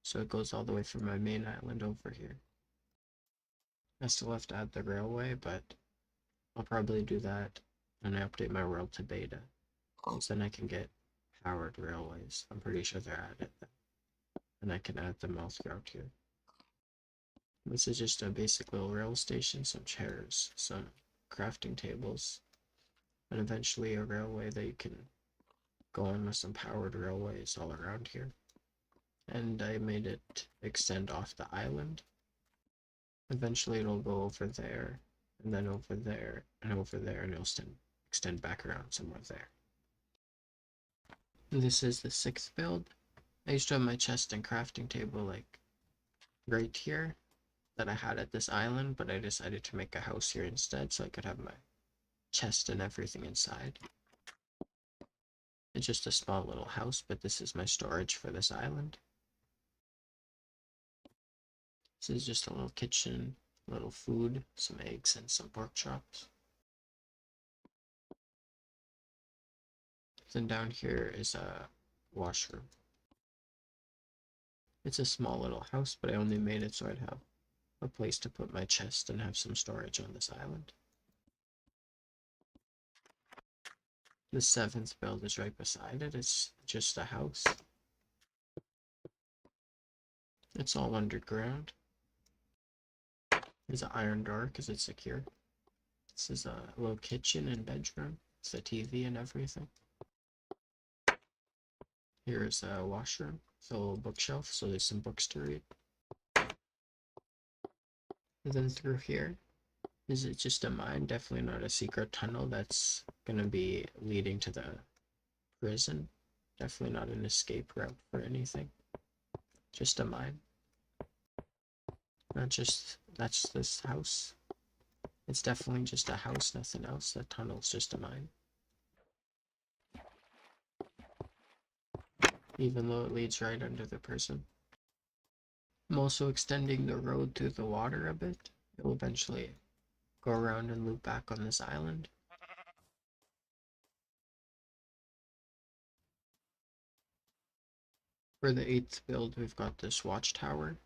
Speaker 1: So it goes all the way from my main island over here. I still have to add the railway, but I'll probably do that when I update my world to beta. Because then I can get powered railways. I'm pretty sure they're added then. And I can add them all throughout here. This is just a basic little rail station, some chairs, some crafting tables, and eventually a railway that you can go on with some powered railways all around here. And I made it extend off the island. Eventually it'll go over there, and then over there, and over there, and it'll extend back around somewhere there. This is the 6th build. I used to have my chest and crafting table like right here that I had at this island, but I decided to make a house here instead so I could have my chest and everything inside. It's just a small little house, but this is my storage for this island. This is just a little kitchen, little food, some eggs, and some pork chops. Then down here is a washroom. It's a small little house, but I only made it so I'd have a place to put my chest and have some storage on this island. The 7th build is right beside it. It's just a house. It's all underground. There's an iron door because it's secure. This is a little kitchen and bedroom. It's a TV and everything. Here's a washroom. It's a little bookshelf, so there's some books to read. And then through here, is it just a mine? Definitely not a secret tunnel that's gonna be leading to the prison. Definitely not an escape route for anything. Just a mine. That's this house. It's definitely just a house, nothing else. That tunnel's just a mine. Even though it leads right under the prison. I'm also extending the road through the water a bit. It'll eventually go around and loop back on this island. For the 8th build, we've got this watchtower.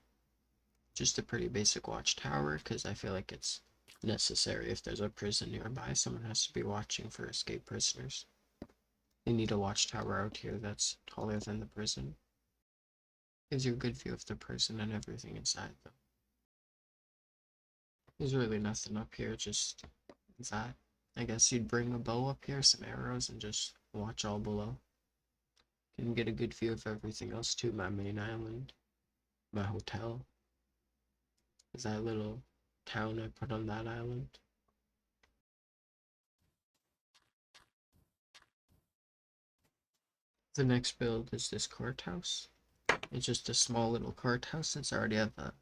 Speaker 1: Just a pretty basic watchtower, because I feel like it's necessary. If there's a prison nearby, someone has to be watching for escaped prisoners. They need a watchtower out here that's taller than the prison. Gives you a good view of the prison and everything inside, though. There's really nothing up here, just that. I guess you'd bring a bow up here, some arrows, and just watch all below. Can get a good view of everything else too. My main island, my hotel. There's that little town I put on that island. The next build is this courthouse. It's just a small little courthouse since I already have a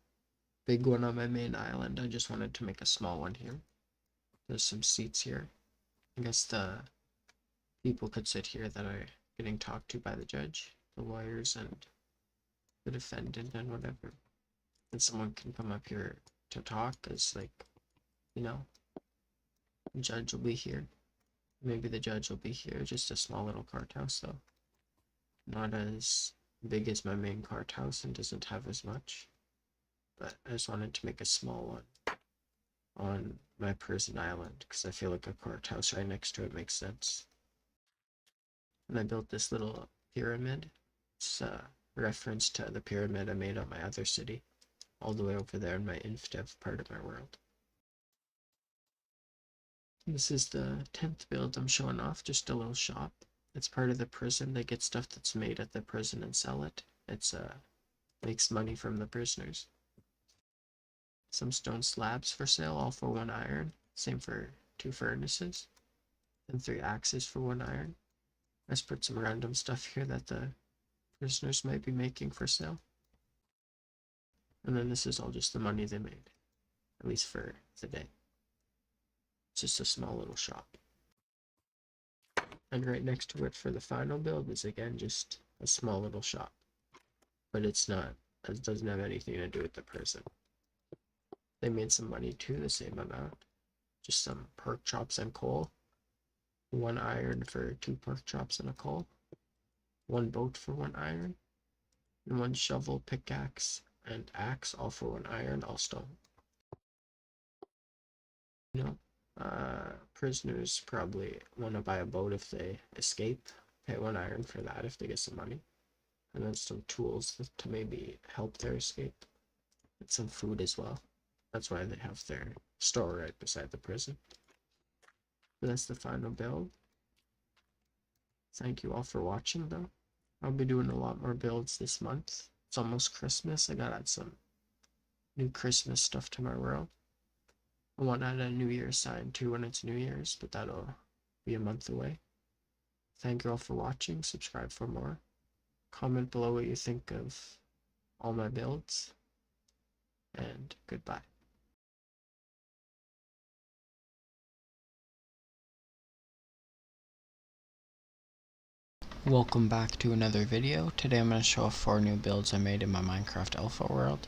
Speaker 1: big one on my main island. I just wanted to make a small one here. There's some seats here. I guess the people could sit here that are getting talked to by the judge, the lawyers and the defendant and whatever. And someone can come up here to talk as, like, you know, the judge will be here. Maybe the judge will be here. Just a small little courthouse though. Not as big as my main courthouse and doesn't have as much. But I just wanted to make a small one on my prison island because I feel like a courthouse right next to it makes sense. And I built this little pyramid. It's a reference to the pyramid I made on my other city, all the way over there in my InfDev part of my world. This is the 10th build I'm showing off, just a little shop. It's part of the prison. They get stuff that's made at the prison and sell it. It's makes money from the prisoners. Some stone slabs for sale, all for 1 iron. Same for 2 furnaces. And 3 axes for 1 iron. I just put some random stuff here that the prisoners might be making for sale. And then this is all just the money they made, at least for the day. It's just a small little shop. And right next to it for the final build is again just a small little shop. But it doesn't have anything to do with the prison. They made some money too, the same amount. Just some pork chops and coal. 1 iron for 2 pork chops and a coal. 1 boat for 1 iron. And 1 shovel, pickaxe, and axe, all for 1 iron, all stone. You know, prisoners probably want to buy a boat if they escape. Pay 1 iron for that if they get some money. And then some tools to maybe help their escape. And some food as well. That's why they have their store right beside the prison. But that's the final build. Thank you all for watching though. I'll be doing a lot more builds this month. It's almost Christmas. I gotta add some new Christmas stuff to my world. I want to add a New Year's sign too when it's New Year's, but that'll be a month away. Thank you all for watching. Subscribe for more. Comment below what you think of all my builds. And goodbye. Welcome back to another video. Today I'm going to show off 4 new builds I made in my Minecraft Alpha world.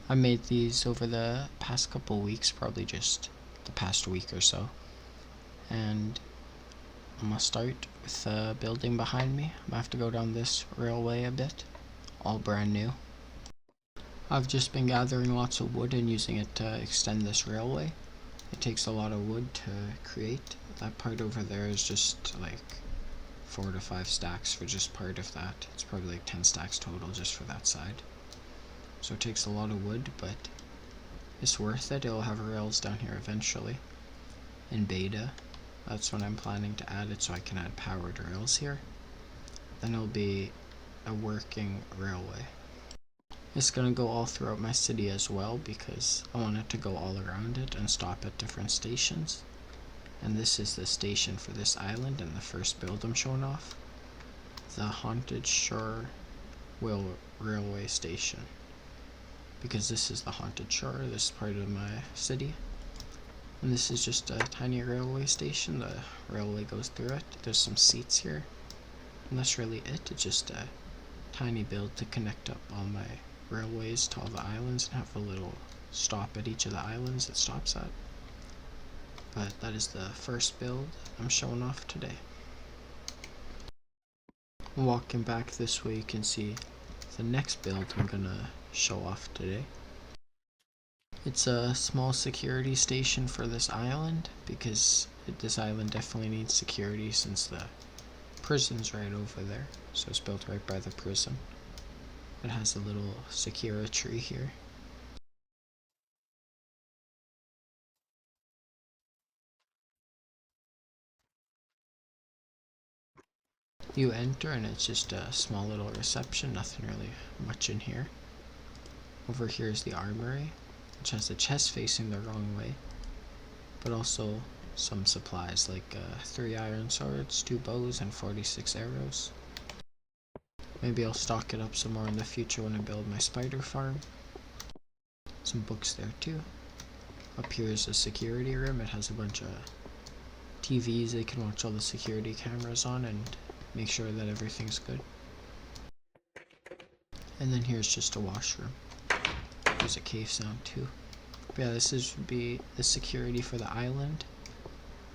Speaker 1: I made these over the past couple weeks, probably just the past week or so. And I'm going to start with the building behind me. I'm going to have to go down this railway a bit, all brand new. I've just been gathering lots of wood and using it to extend this railway. It takes a lot of wood to create. That part over there is just like 4 to 5 stacks for just part of that. It's probably like 10 stacks total just for that side. So it takes a lot of wood, but it's worth it. It'll have rails down here eventually. In beta, that's when I'm planning to add it so I can add powered rails here. Then it'll be a working railway. It's gonna go all throughout my city as well because I want it to go all around it and stop at different stations. And this is the station for this island and the first build I'm showing off. The Haunted Shore Railway Station. because this is the haunted shore, this part of my city. And this is just a tiny railway station. The railway goes through it. There's some seats here. And that's really it. It's just a tiny build to connect up all my railways to all the islands and have a little stop at each of the islands it stops at. But that is the first build I'm showing off today. Walking back this way, you can see the next build I'm gonna show off today. It's a small security station for this island, because this island definitely needs security since the prison's right over there. So it's built right by the prison. It has a little security tree here. You enter and it's just a small little reception, nothing really much in here. Over here is the armory, which has the chest facing the wrong way, but also some supplies like 3 iron swords, 2 bows, and 46 arrows. Maybe I'll stock it up some more in the future when I build my spider farm. Some books there too. Up here is a security room. It has a bunch of TVs they can watch all the security cameras on and make sure that everything's good. And then here's just a washroom. There's a cave sound too. But yeah, this would be the security for the island,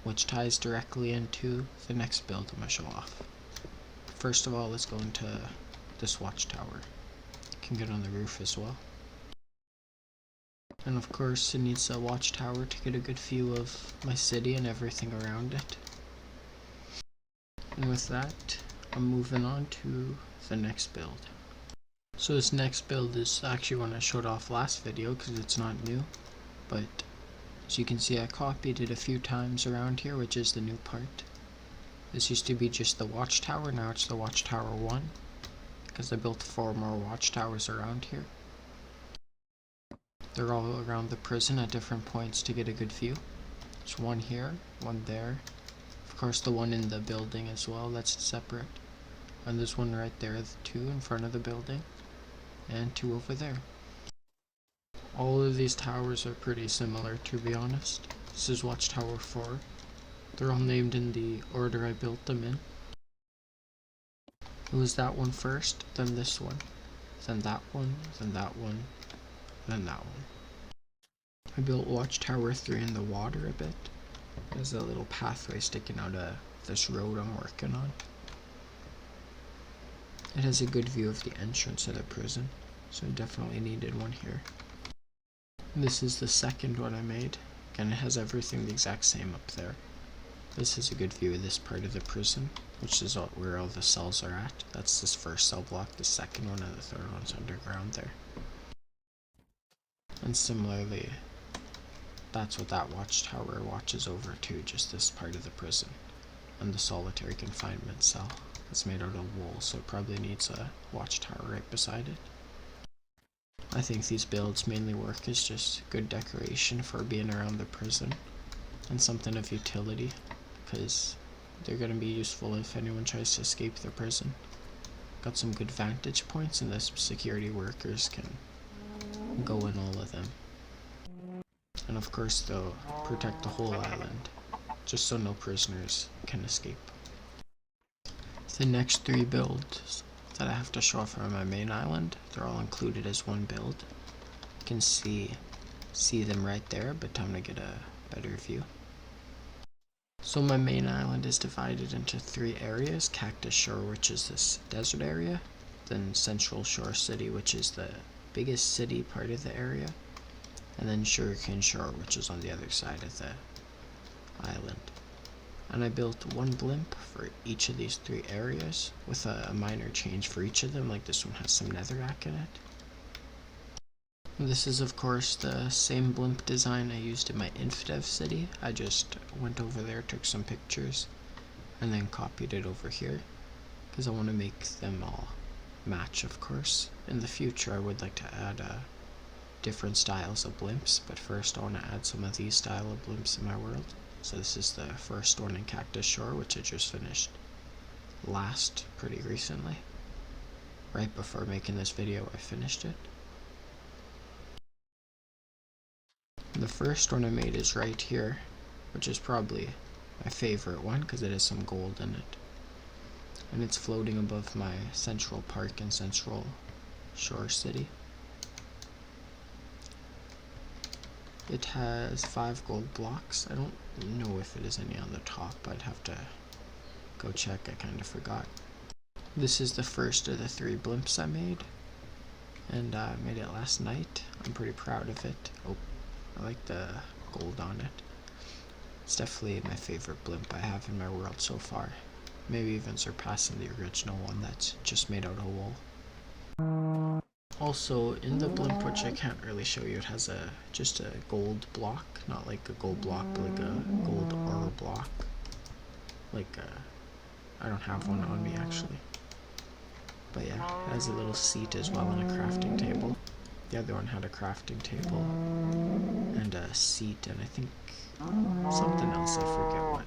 Speaker 1: which ties directly into the next build I'm gonna show off. First of all, let's go into this watchtower. You can get on the roof as well. And of course, it needs a watchtower to get a good view of my city and everything around it. And with that, I'm moving on to the next build. So this next build is actually one I showed off last video because it's not new, but as you can see, I copied it a few times around here, which is the new part. This used to be just the watchtower, now it's the watchtower 1, because I built 4 more watchtowers around here. They're all around the prison at different points to get a good view. There's one here, one there. Of course the one in the building as well, that's separate. And there's one right there, 2 in front of the building, and 2 over there. All of these towers are pretty similar, to be honest. This is watchtower 4. They're all named in the order I built them in. It was that one first, then this one, then that one, then that one, then that one. I built watchtower 3 in the water a bit. There's a little pathway sticking out of this road I'm working on. It has a good view of the entrance of the prison, so I definitely needed one here. This is the second one I made. Again, it has everything the exact same up there. This is a good view of this part of the prison, which is where all the cells are at. That's this first cell block, the second one, and the third one's underground there. And similarly, that's what that watchtower watches over too, just this part of the prison. And the solitary confinement cell. It's made out of wool, so it probably needs a watchtower right beside it. I think these builds mainly work as just good decoration for being around the prison, and something of utility, because they're going to be useful if anyone tries to escape the prison. Got some good vantage points, and the security workers can go in all of them. And of course they'll protect the whole island, just so no prisoners can escape. The next 3 builds that I have to show off on my main island, they're all included as one build. You can see them right there, but time to get a better view. So my main island is divided into 3 areas: Cactus Shore, which is this desert area, then Central Shore City, which is the biggest city part of the area, and then Sugarcane Shore, which is on the other side of the island. And I built 1 blimp for each of these 3 areas, with a minor change for each of them, like this one has some netherrack in it. This is of course the same blimp design I used in my InfDev city. I just went over there, took some pictures, and then copied it over here, because I want to make them all match, of course. In the future I would like to add different styles of blimps, but first I want to add some of these style of blimps in my world. So this is the first one in Cactus Shore, which I just finished pretty recently. Right before making this video I finished it. The first one I made is right here, which is probably my favorite one because it has some gold in it. And it's floating above my Central Park in Central Shore City. It has 5 gold blocks. I don't know if it is any on the top. I'd have to go check. I kind of forgot. This is the first of the 3 blimps I made. And I made it last night. I'm pretty proud of it. Oh, I like the gold on it. It's definitely my favorite blimp I have in my world so far. Maybe even surpassing the original one that's just made out of wool. Also, in the blimp, which I can't really show you, it has just a gold block. Not like a gold block, but like a gold ore block. I don't have one on me actually. But yeah, it has a little seat as well and a crafting table. The other one had a crafting table and a seat and I think something else, I forget what.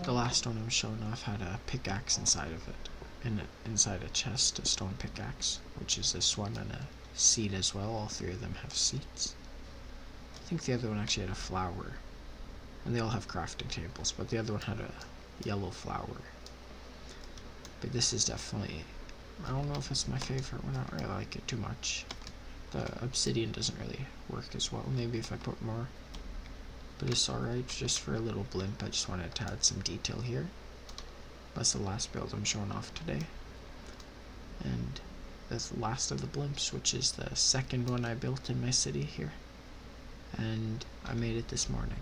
Speaker 1: The last one I'm showing off had a pickaxe inside of it. Inside a chest, a stone pickaxe, which is this one, and a seat as well. All 3 of them have seats. I think the other one actually had a flower. And they all have crafting tables, but the other one had a yellow flower. But this is definitely, I don't know if it's my favorite one. I don't really like it too much. The obsidian doesn't really work as well. Maybe if I put more. But it's alright, just for a little blimp. I just wanted to add some detail here. That's the last build I'm showing off today. And that's the last of the blimps, which is the second one I built in my city here. And I made it this morning.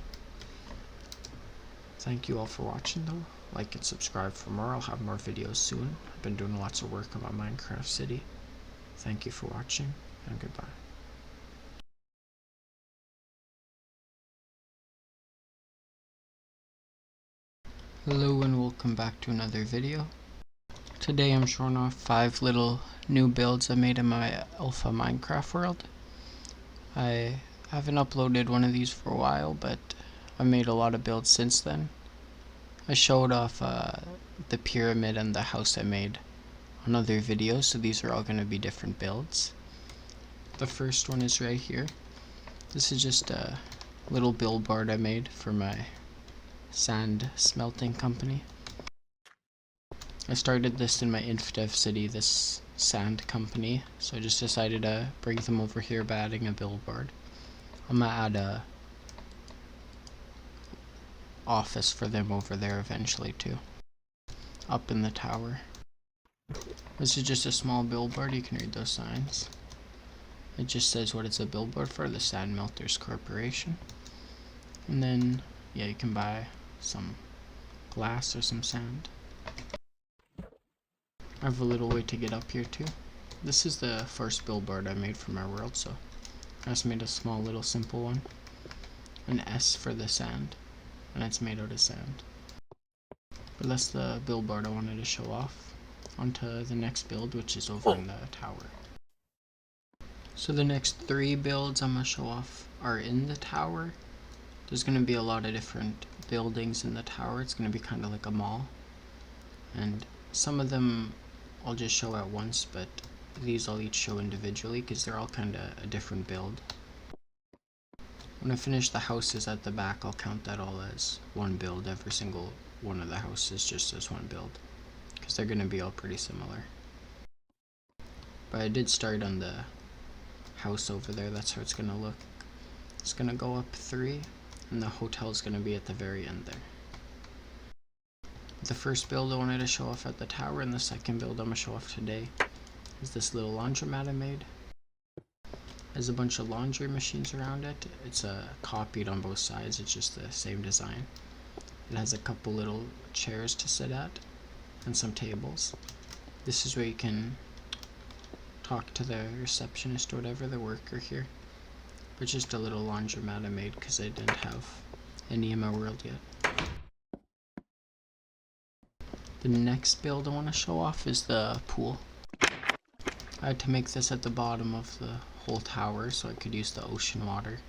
Speaker 1: Thank you all for watching though. Like and subscribe for more. I'll have more videos soon. I've been doing lots of work on my Minecraft city. Thank you for watching, and goodbye. Hello and welcome back to another video. Today I'm showing off 5 little new builds I made in my alpha Minecraft world. I haven't uploaded one of these for a while, but I made a lot of builds since then. I showed off the pyramid and the house I made on other videos, so these are all going to be different builds. The first one is right here. This is just a little billboard I made for my sand smelting company. I started this in my InfDev city, this sand company, so I just decided to bring them over here by adding a billboard. I'm gonna add a office for them over there eventually too, up in the tower. This is just a small billboard. You can read those signs. It just says what it's a billboard for, the Sand Melters Corporation. And then, yeah, you can buy some glass or some sand. I have a little way to get up here too. This is the first billboard I made for my world, so I just made a small little simple one. An S for the sand, and it's made out of sand. But that's the billboard I wanted to show off. On to the next build, which is over in the tower. So the next 3 builds I'm going to show off are in the tower. There's going to be a lot of different buildings in the tower. It's going to be kind of like a mall. And some of them I'll just show at once, but these I'll each show individually because they're all kind of a different build. When I finish the houses at the back, I'll count that all as one build. Every single one of the houses just as one build, because they're going to be all pretty similar. But I did start on the house over there. That's how it's going to look. It's going to go up 3, and the hotel's going to be at the very end there. The first build I wanted to show off at the tower, and the second build I'm going to show off today is this little laundromat I made. There's a bunch of laundry machines around it. It's copied on both sides. It's just the same design. It has a couple little chairs to sit at and some tables. This is where you can talk to the receptionist or whatever, the worker here. But just a little laundromat I made because I didn't have any in my world yet. The next build I want to show off is the pool. I had to make this at the bottom of the whole tower so I could use the ocean water.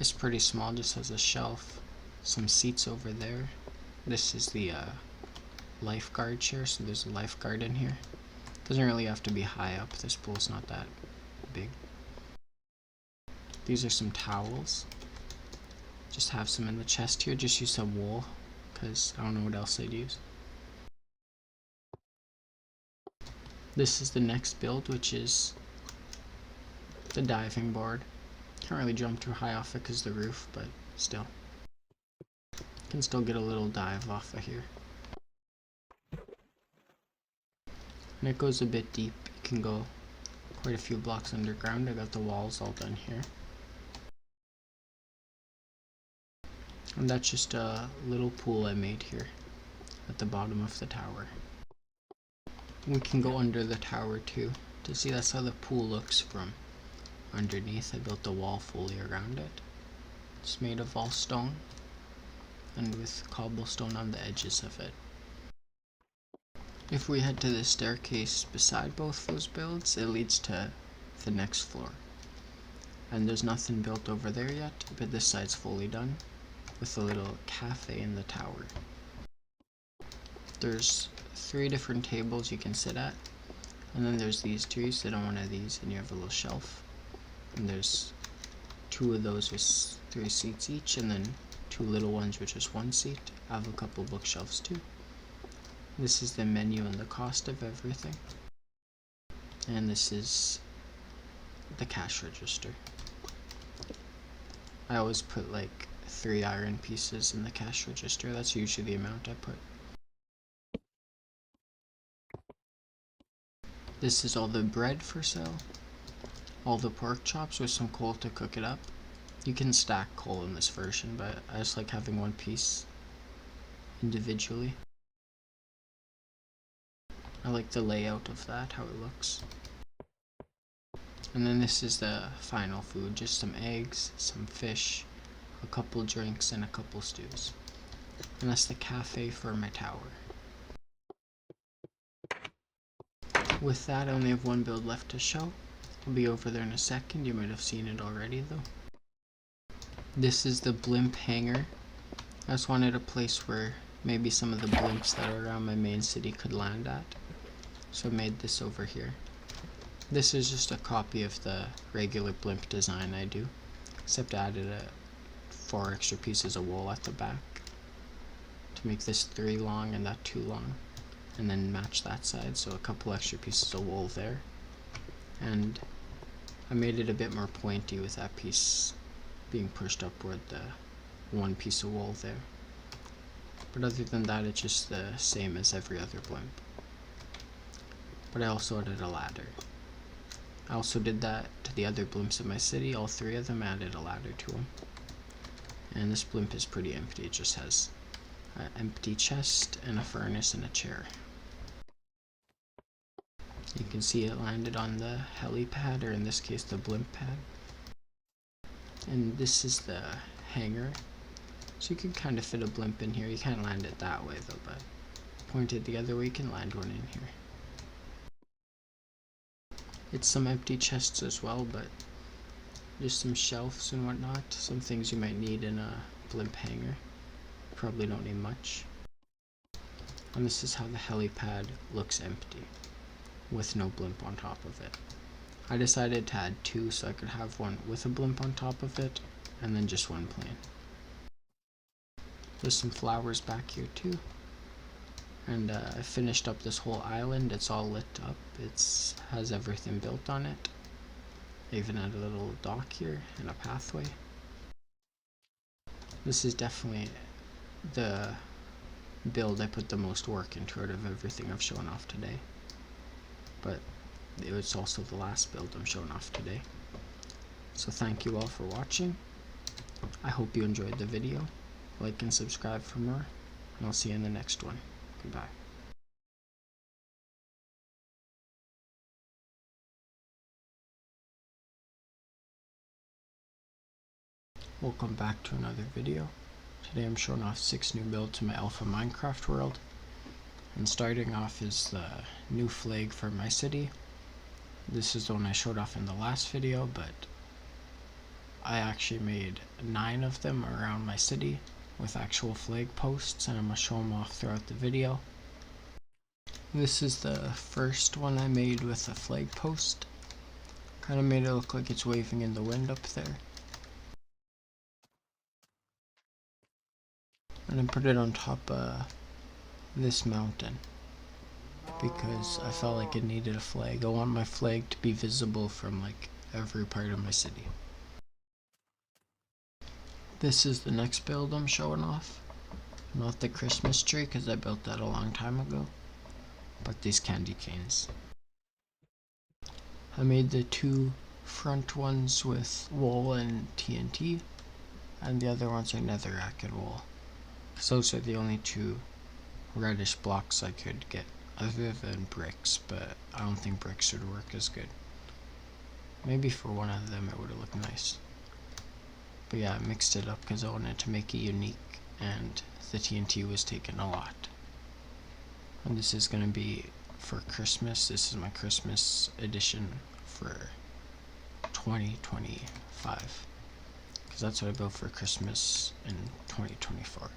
Speaker 1: It's pretty small, just has a shelf, some seats over there. This is the lifeguard chair, so there's a lifeguard in here. Doesn't really have to be high up, this pool's not that big. These are some towels. Just have some in the chest here. Just use some wool, because I don't know what else I'd use. This is the next build, which is the diving board. Can't really jump too high off it because of the roof, but still. Can still get a little dive off of here. And it goes a bit deep. You can go quite a few blocks underground. I got the walls all done here. And that's just a little pool I made here at the bottom of the tower. We can go under the tower too to see. That's how the pool looks from underneath. I built the wall fully around it. It's made of all stone and with cobblestone on the edges of it. If we head to the staircase beside both those builds, it leads to the next floor. And there's nothing built over there yet, but this side's fully done with a little cafe in the tower. There's 3 different tables you can sit at, and then there's these 2. You sit on one of these and you have a little shelf, and there's 2 of those with 3 seats each, and then 2 little ones with just 1 seat. I have a couple bookshelves too. This is the menu and the cost of everything, and this is the cash register. I always put like 3 iron pieces in the cash register. That's usually the amount I put. This is all the bread for sale, all the pork chops with some coal to cook it up. You can stack coal in this version, but I just like having 1 piece individually. I like the layout of that, how it looks. And then this is the final food, just some eggs, some fish, a couple drinks, and a couple stews. And that's the cafe for my tower. With that, I only have 1 build left to show. I'll be over there in a second. You might have seen it already though. This is the blimp hangar. I just wanted a place where maybe some of the blimps that are around my main city could land at. So I made this over here. This is just a copy of the regular blimp design I do, except I added 4 extra pieces of wool at the back to make this 3 long and that 2 long, and then match that side, so a couple extra pieces of wool there. And I made it a bit more pointy with that piece being pushed upward, the 1 piece of wool there. But other than that, it's just the same as every other blimp. But I also added a ladder. I also did that to the other blimps in my city. All 3 of them added a ladder to them. And this blimp is pretty empty. It just has an empty chest and a furnace and a chair. You can see it landed on the helipad, or in this case the blimp pad. And this is the hangar. So you can kind of fit a blimp in here. You can't land it that way though, but pointed the other way you can land one in here. It's some empty chests as well, but just some shelves and whatnot. Some things you might need in a blimp hangar. Probably don't need much. And this is how the helipad looks empty, with no blimp on top of it. I decided to add 2 so I could have 1 with a blimp on top of it, and then just 1 plain. There's some flowers back here too. And I finished up this whole island. It's all lit up. It has everything built on it. I even added a little dock here and a pathway. This is definitely the build I put the most work into out of everything I've shown off today. But it's also the last build I'm showing off today. So thank you all for watching. I hope you enjoyed the video. Like and subscribe for more, and I'll see you in the next one. Goodbye. Welcome back to another video. Today I'm showing off 6 new builds to my alpha Minecraft world. And starting off is the new flag for my city. This is the one I showed off in the last video, but I actually made 9 of them around my city with actual flag posts, and I'm going to show them off throughout the video. This is the first one I made with a flag post. Kind of made it look like it's waving in the wind up there. and I put it on top of this mountain because I felt like it needed a flag. I want my flag to be visible from like every part of my city. This is the next build I'm showing off. Not the Christmas tree because I built that a long time ago, but these candy canes. I made the two front ones with wool and TNT, and the other ones are netherrack and wool. Because those are the only two reddish blocks I could get, other than bricks, but I don't think bricks would work as good. Maybe for one of them it would have looked nice. But yeah, I mixed it up because I wanted to make it unique, and the TNT was taken a lot. And this is going to be for Christmas. This is my Christmas edition for 2025. Because that's what I built for Christmas in 2024.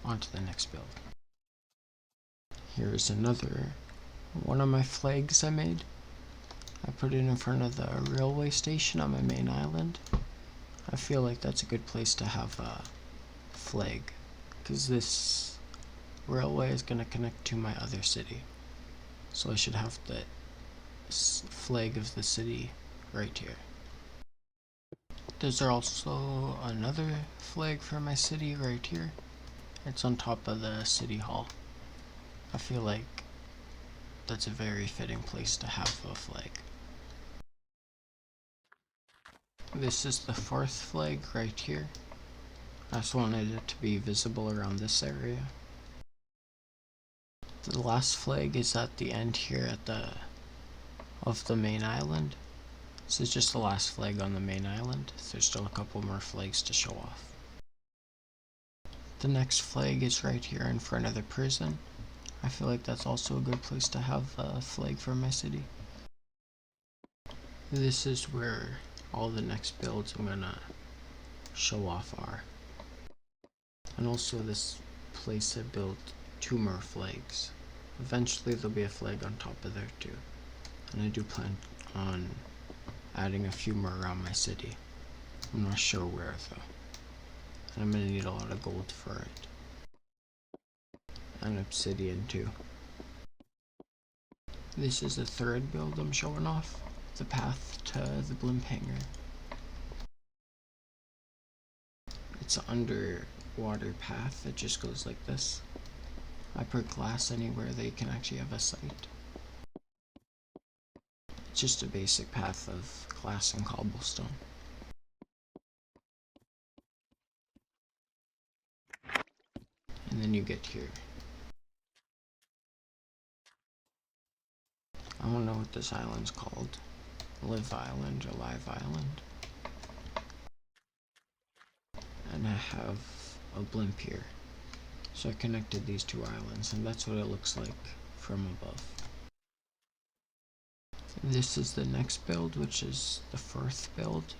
Speaker 1: On to the next build. Here's another one of my flags I made. I put it in front of the railway station on my main island. I feel like that's a good place to have a flag, because this railway is going to connect to my other city. So I should have the flag of the city right here. There's also another flag for my city right here. It's on top of the city hall. I feel like that's a very fitting place to have a flag. This is the fourth flag right here. I just wanted it to be visible around this area. The last flag is at the end here of the main island. This is just the last flag on the main island. There's still a couple more flags to show off. The next flag is right here in front of the prison. I feel like that's also a good place to have a flag for my city. This is where all the next builds I'm gonna show off are. And also this place I built 2 more flags. Eventually there'll be a flag on top of there too. And I do plan on adding a few more around my city. I'm not sure where though. And I'm gonna need a lot of gold for it. And obsidian too. This is the third build I'm showing off. The path to the blimp hangar. It's an underwater path that just goes like this. I put glass anywhere that you can actually have a sight. It's just a basic path of glass and cobblestone. And then you get here. I don't know what this island's called. Live Island or Live Island. And I have a blimp here. So I connected these 2 islands, and that's what it looks like from above. This is the next build, which is the 4th build.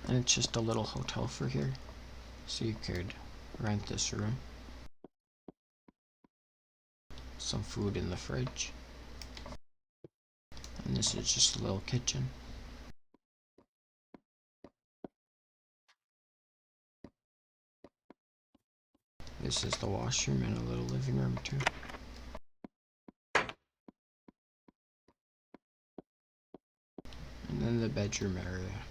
Speaker 1: And it's just a little hotel for here. So you could rent this room. Some food in the fridge. And this is just a little kitchen. This is the washroom and a little living room too. And then the bedroom area.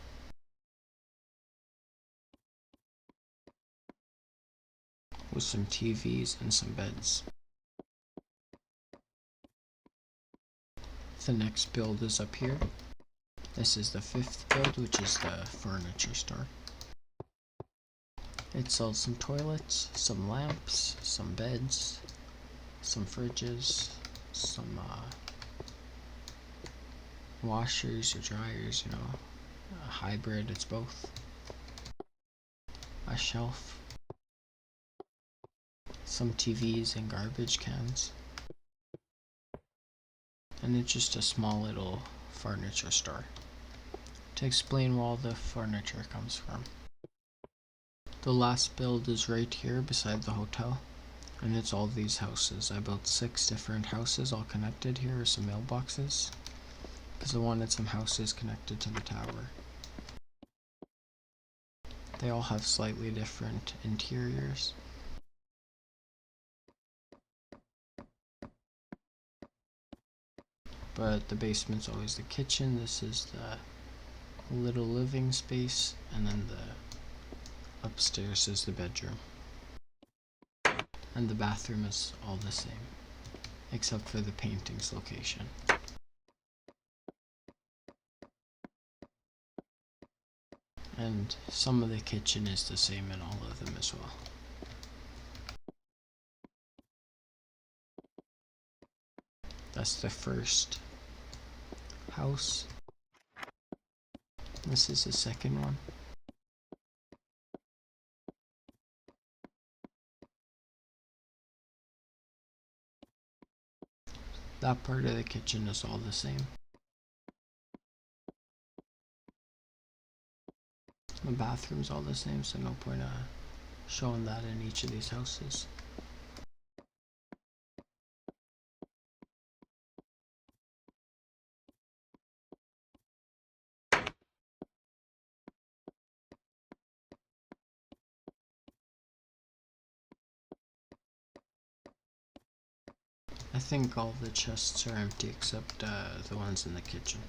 Speaker 1: With some TVs and some beds. The next build is up here. This is the 5th build, which is the furniture store. It sells some toilets, some lamps, some beds, some fridges, some washers or dryers, you know, a hybrid, it's both. A shelf, some TVs and garbage cans. And it's just a small little furniture store. To explain where all the furniture comes from. The last build is right here beside the hotel, and it's all these houses. I built 6 different houses all connected. Here are some mailboxes, because I wanted some houses connected to the tower. They all have slightly different interiors. but the basement's always the kitchen. This is the little living space, and then the upstairs is the bedroom. And the bathroom is all the same, except for the paintings location. And some of the kitchen is the same in all of them as well. That's the first house. This is the second one. That part of the kitchen is all the same. The bathroom's all the same, so no point showing that in each of these houses. I think all the chests are empty except the ones in the kitchen.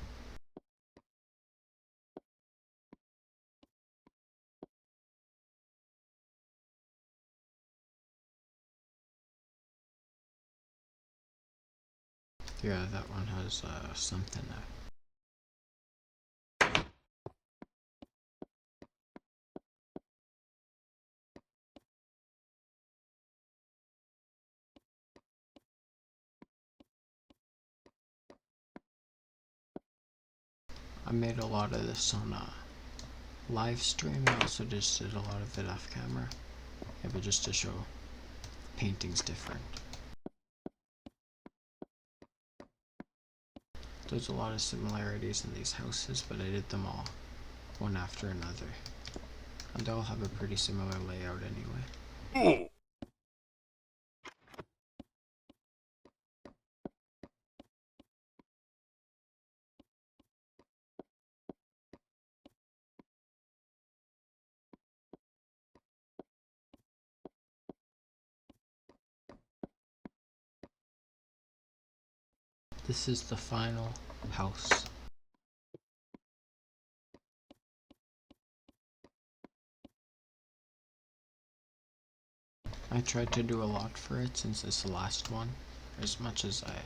Speaker 1: Yeah, that one has something there. I made a lot of this on a live stream. I also just did a lot of it off camera. Yeah, but just to show painting's different. There's a lot of similarities in these houses, but I did them all one after another. And they all have a pretty similar layout anyway. This is the final house. I tried to do a lot for it since it's the last one, as much as I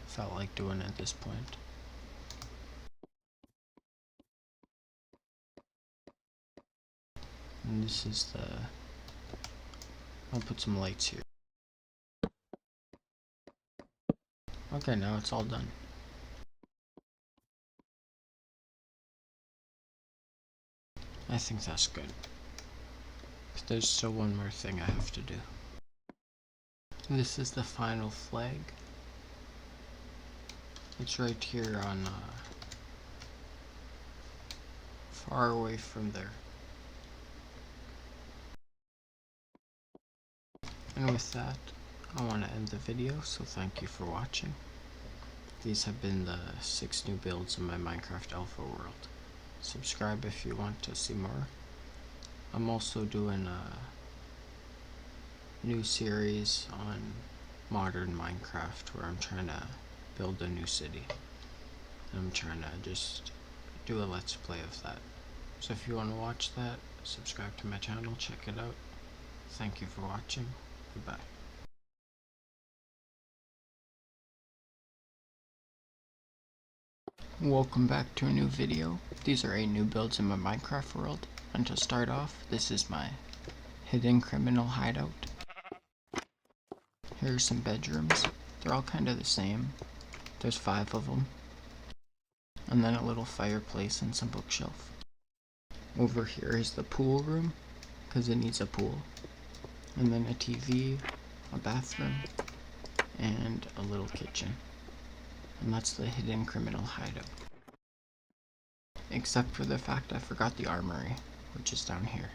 Speaker 1: felt like doing at this point. And this is the... I'll put some lights here. Okay, now it's all done. I think that's good. But there's still one more thing I have to do. This is the final flag. It's right here on far away from there. And with that, I want to end the video, so thank you for watching. These have been the 6 new builds in my Minecraft Alpha world. Subscribe if you want to see more. I'm also doing a new series on modern Minecraft where I'm trying to build a new city. And I'm trying to just do a let's play of that. So if you want to watch that, subscribe to my channel, check it out. Thank you for watching. Goodbye. Welcome back to a new video. These are 8 new builds in my Minecraft world. And to start off, this is my hidden criminal hideout. Here are some bedrooms. They're all kind of the same. There's 5 of them. And then a little fireplace and some bookshelf. Over here is the pool room, because it needs a pool. And then a TV, a bathroom, and a little kitchen. And that's the hidden criminal hideout. Except for the fact I forgot the armory, which is down here.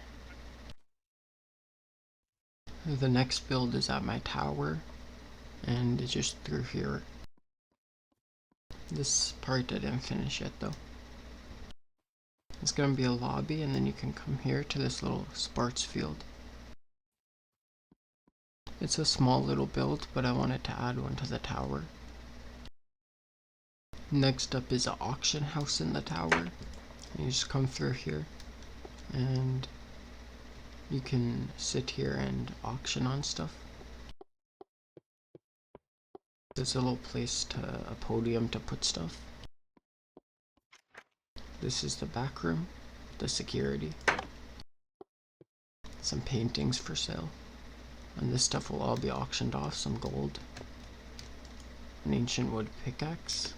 Speaker 1: The next build is at my tower, and it's just through here. This part I didn't finish yet though. It's gonna be a lobby, and then you can come here to this little sports field. It's a small little build, but I wanted to add one to the tower. Next up is an auction house in the tower. You just come through here and you can sit here and auction on stuff. There's a little place a podium to put stuff. This is the back room, the security. Some paintings for sale. And this stuff will all be auctioned off. Some gold, an ancient wood pickaxe,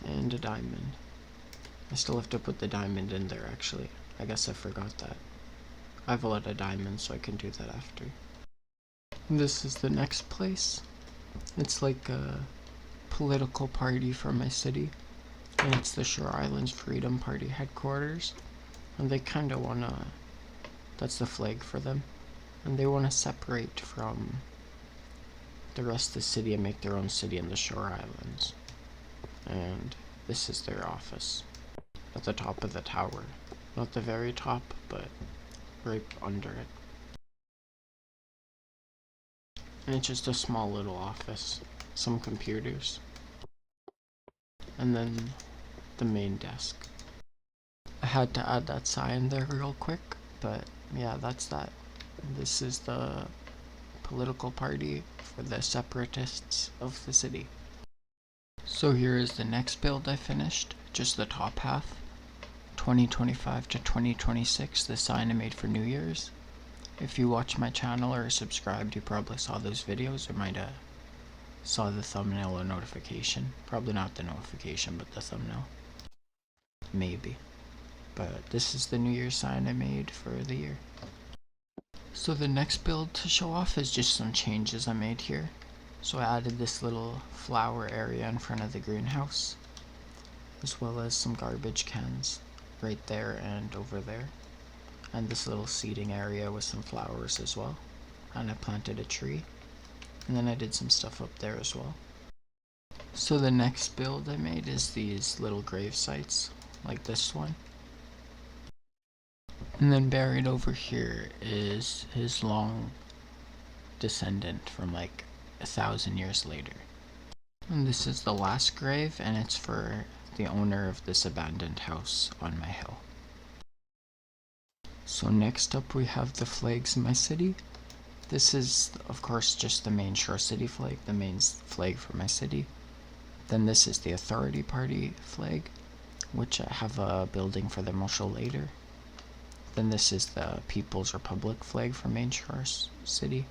Speaker 1: and a diamond. I still have to put the diamond in there actually. I guess I forgot that. I have a lot of diamonds, so I can do that after. This is the next place. It's like a political party for my city. And it's the Shore Islands Freedom Party headquarters. And they kinda wanna... That's the flag for them. And they wanna separate from the rest of the city and make their own city in the Shore Islands. And this is their office. At the top of the tower. Not the very top, but right under it. And it's just a small little office. Some computers. And then the main desk. I had to add that sign there real quick, but yeah, that's that. This is the political party for the separatists of the city. So here is the next build I finished, just the top half. 2025 to 2026, the sign I made for New Year's. If you watch my channel or subscribed, you probably saw those videos or might have saw the thumbnail or notification. Probably not the notification, but the thumbnail. Maybe. But this is the New Year's sign I made for the year. So the next build to show off is just some changes I made here. So I added this little flower area in front of the greenhouse, as well as some garbage cans right there and over there, and this little seating area with some flowers as well. And I planted a tree, and then I did some stuff up there as well. So the next build I made is these little grave sites, like this one. And then buried over here is his long descendant from like 1,000 years later. And this is the last grave, and it's for the owner of this abandoned house on my hill. So next up we have the flags in my city. This is of course just the main Shore City flag, the main flag for my city. Then this is the Authority Party flag, which I have a building for them I'll show later. Then this is the People's Republic flag for Main Shore City.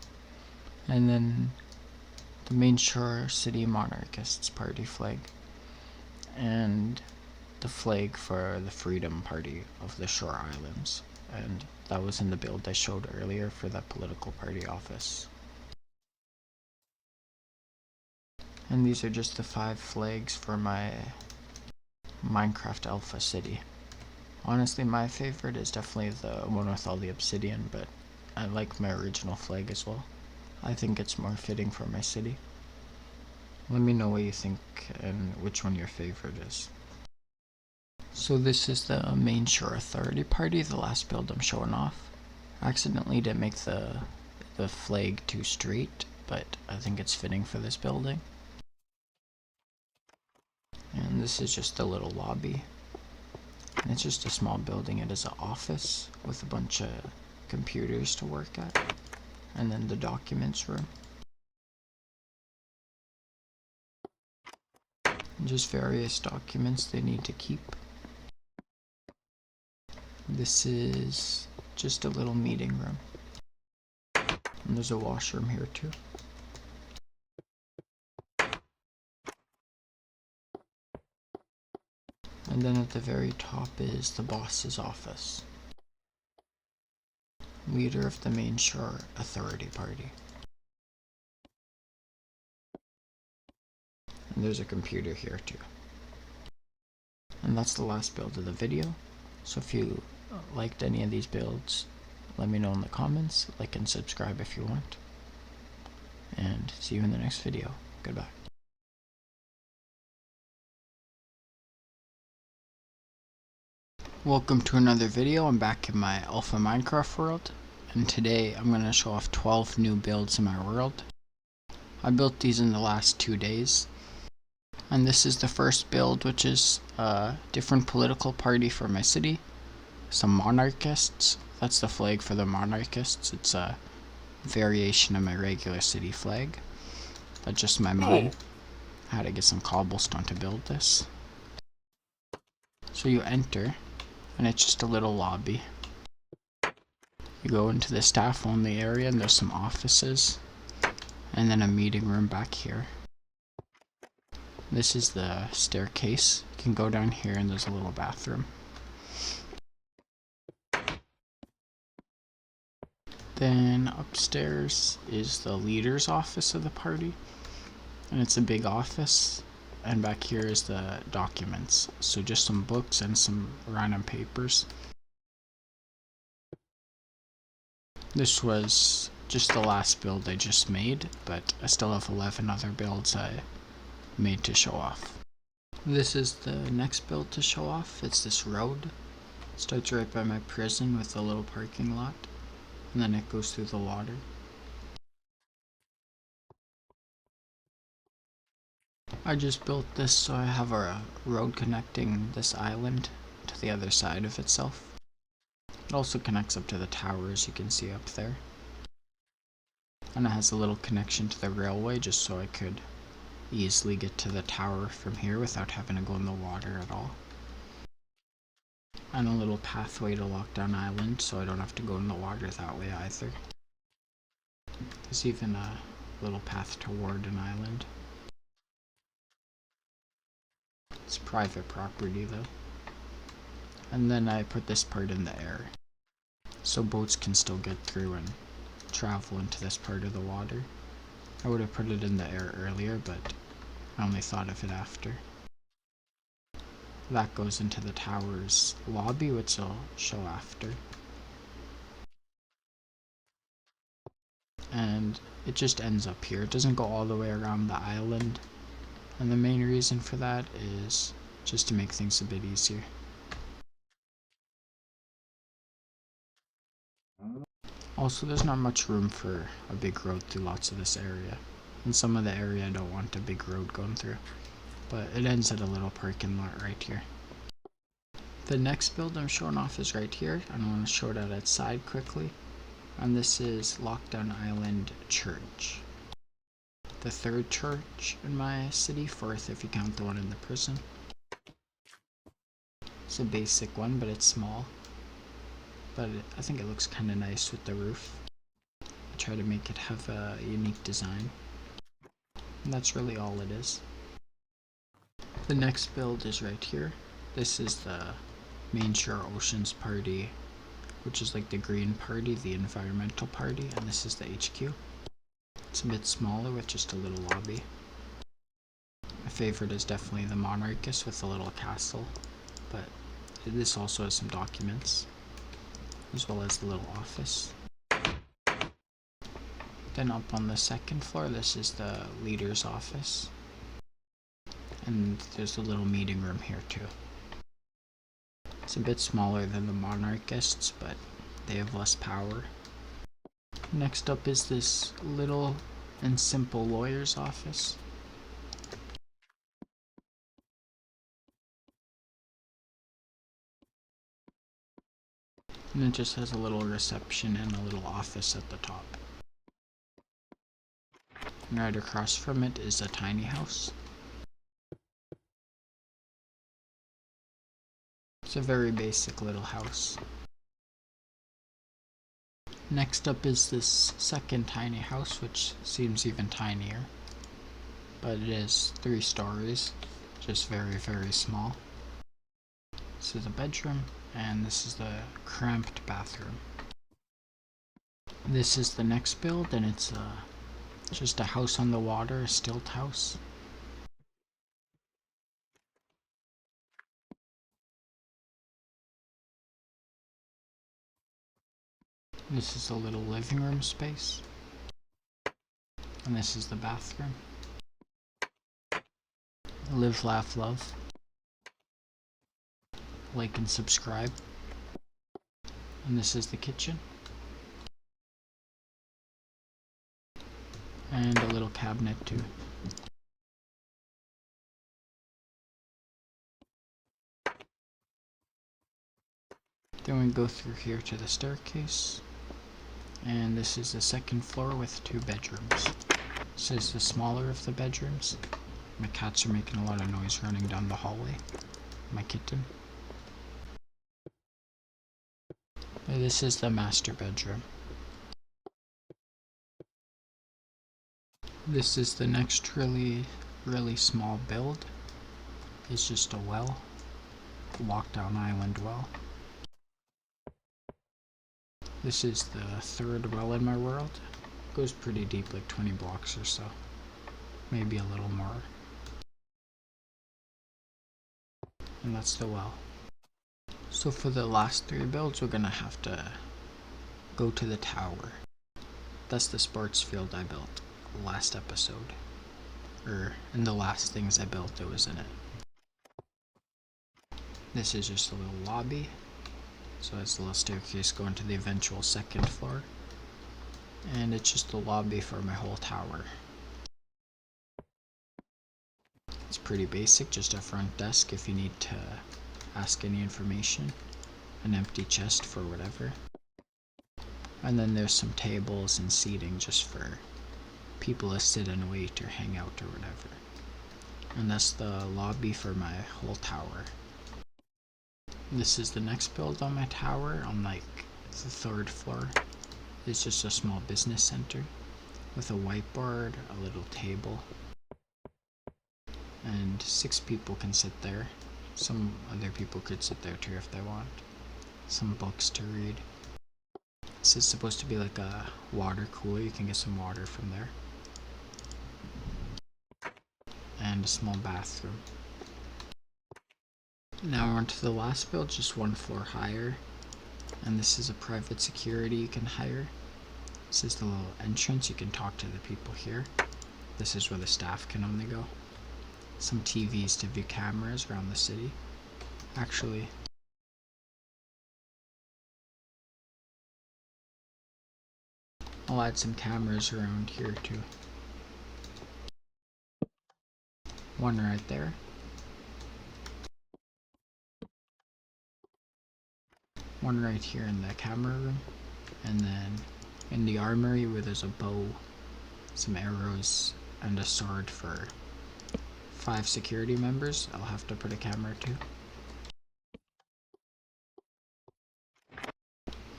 Speaker 1: And then the Main Shore City Monarchists Party flag. And the flag for the Freedom Party of the Shore Islands. And that was in the build I showed earlier for that political party office. And these are just the 5 flags for my Minecraft Alpha city. Honestly, my favorite is definitely the one with all the obsidian, but I like my original flag as well. I think it's more fitting for my city. Let me know what you think and which one your favorite is. So this is the Main Shore Authority Party, the last build I'm showing off. I accidentally didn't make the flag too straight, but I think it's fitting for this building. And this is just a little lobby. And it's just a small building. It is an office with a bunch of computers to work at. And then the documents room. And just various documents they need to keep. This is just a little meeting room. And there's a washroom here too. And then at the very top is the boss's office. Leader of the Main Shore Authority Party. And there's a computer here too. And that's the last build of the video. So if you liked any of these builds, let me know in the comments. Like and subscribe if you want. And see you in the next video. Goodbye. Welcome to another video. I'm back in my Alpha Minecraft world, and today I'm going to show off 12 new builds in my world. I built these in the last 2 days. And this is the first build, which is a different political party for my city. Some monarchists. That's the flag for the monarchists. It's a variation of my regular city flag. That's just my mod. I had to get some cobblestone to build this. So you enter, and it's just a little lobby. You go into the staff only area, and there's some offices, and then a meeting room back here. This is the staircase. You can go down here, and there's a little bathroom. Then upstairs is the leader's office of the party, and it's a big office. And back here is the documents, so just some books and some random papers. This was just the last build I just made, but I still have 11 other builds I made to show off. This is the next build to show off. It's this road. It starts right by my prison with a little parking lot, and then it goes through the water. I just built this so I have a road connecting this island to the other side of itself. It also connects up to the towers you can see up there. And it has a little connection to the railway just so I could easily get to the tower from here without having to go in the water at all. And a little pathway to Lockdown Island so I don't have to go in the water that way either. There's even a little path toward an island. It's private property though. And then I put this part in the air, so boats can still get through and travel into this part of the water. I would have put it in the air earlier, but I only thought of it after. That goes into the tower's lobby, which I'll show after. And it just ends up here. It doesn't go all the way around the island. And the main reason for that is just to make things a bit easier. Also, there's not much room for a big road through lots of this area. In some of the area I don't want a big road going through. But it ends at a little parking lot right here. The next build I'm showing off is right here, and I want to show it at its side quickly. And this is Lockdown Island Church. The third church in my city, fourth if you count the one in the prison. It's a basic one, but it's small. But I think it looks kind of nice with the roof. I try to make it have a unique design. And that's really all it is. The next build is right here. This is the Main Shore Oceans Party, which is like the Green Party, the Environmental Party, and this is the HQ. It's a bit smaller with just a little lobby. My favorite is definitely the Monarchist with a little castle, but this also has some documents, as well as the little office. Then up on the second floor, this is the leader's office. And there's a little meeting room here too. It's a bit smaller than the Monarchists, but they have less power. Next up is this little and simple lawyer's office. And it just has a little reception and a little office at the top. And right across from it is a tiny house. It's a very basic little house. Next up is this second tiny house, which seems even tinier. But it is 3 stories, just very, very small. This is a bedroom, and this is the cramped bathroom. This is the next build, and it's just a house on the water, a stilt house. This is a little living room space. And this is the bathroom. Live, laugh, love. Like and subscribe. And this is the kitchen. And a little cabinet too. Then we go through here to the staircase. And this is the second floor with 2 bedrooms. This is the smaller of the bedrooms. My cats are making a lot of noise running down the hallway. My kitten. And this is the master bedroom. This is the next really small build. It's just a well. A lockdown island well. This is the 3rd well in my world. It goes pretty deep, like 20 blocks or so. Maybe a little more. And that's the well. So for the last 3 builds, we're gonna have to go to the tower. That's the sports field I built last episode. In the last things I built, it was in it. This is just a little lobby. So it's a little staircase going to the eventual 2nd floor. And it's just the lobby for my whole tower. It's pretty basic, just a front desk if you need to ask any information. An empty chest for whatever. And then there's some tables and seating just for people to sit and wait or hang out or whatever. And that's the lobby for my whole tower. This is the next build on my tower on like the 3rd floor. It's just a small business center with a whiteboard, a little table, and 6 people can sit there. Some other people could sit there too if they want. Some books to read. This is supposed to be like a water cooler. You can get some water from there. And a small bathroom. Now we're on to the last build, just 1 floor higher. And this is a private security you can hire. This is the little entrance. You can talk to the people here. This is where the staff can only go. Some TVs to view cameras around the city. Actually, I'll add some cameras around here too. One right there. One right here in the camera room. And then in the armory where there's a bow, some arrows, and a sword for 5 security members. I'll have to put a camera too.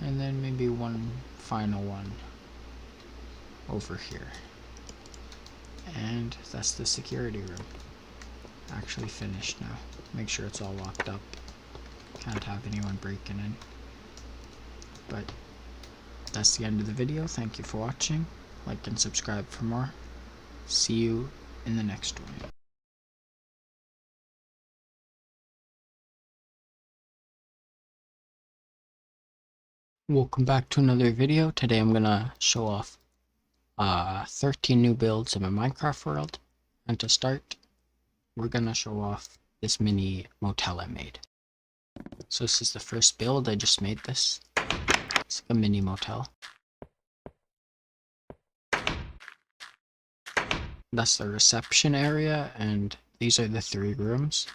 Speaker 1: And then maybe one final one over here. And that's the security room. Actually finished now. Make sure it's all locked up. Can't have anyone breaking in. But that's the end of the video. Thank you for watching. Like and subscribe for more. See you in the next one. Welcome back to another video. Today I'm gonna show off 13 new builds in my Minecraft world. And to start, we're gonna show off this mini motel I made. So this is the first build. I just made this. It's like a mini motel. That's the reception area, and these are the 3 rooms.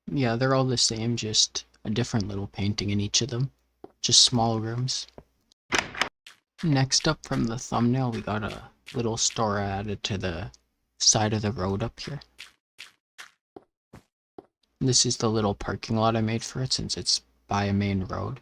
Speaker 1: Yeah, they're all the same, just a different little painting in each of them. Just small rooms. Next up from the thumbnail, we got a little store added to the side of the road up here. This is the little parking lot I made for it since it's by a main road.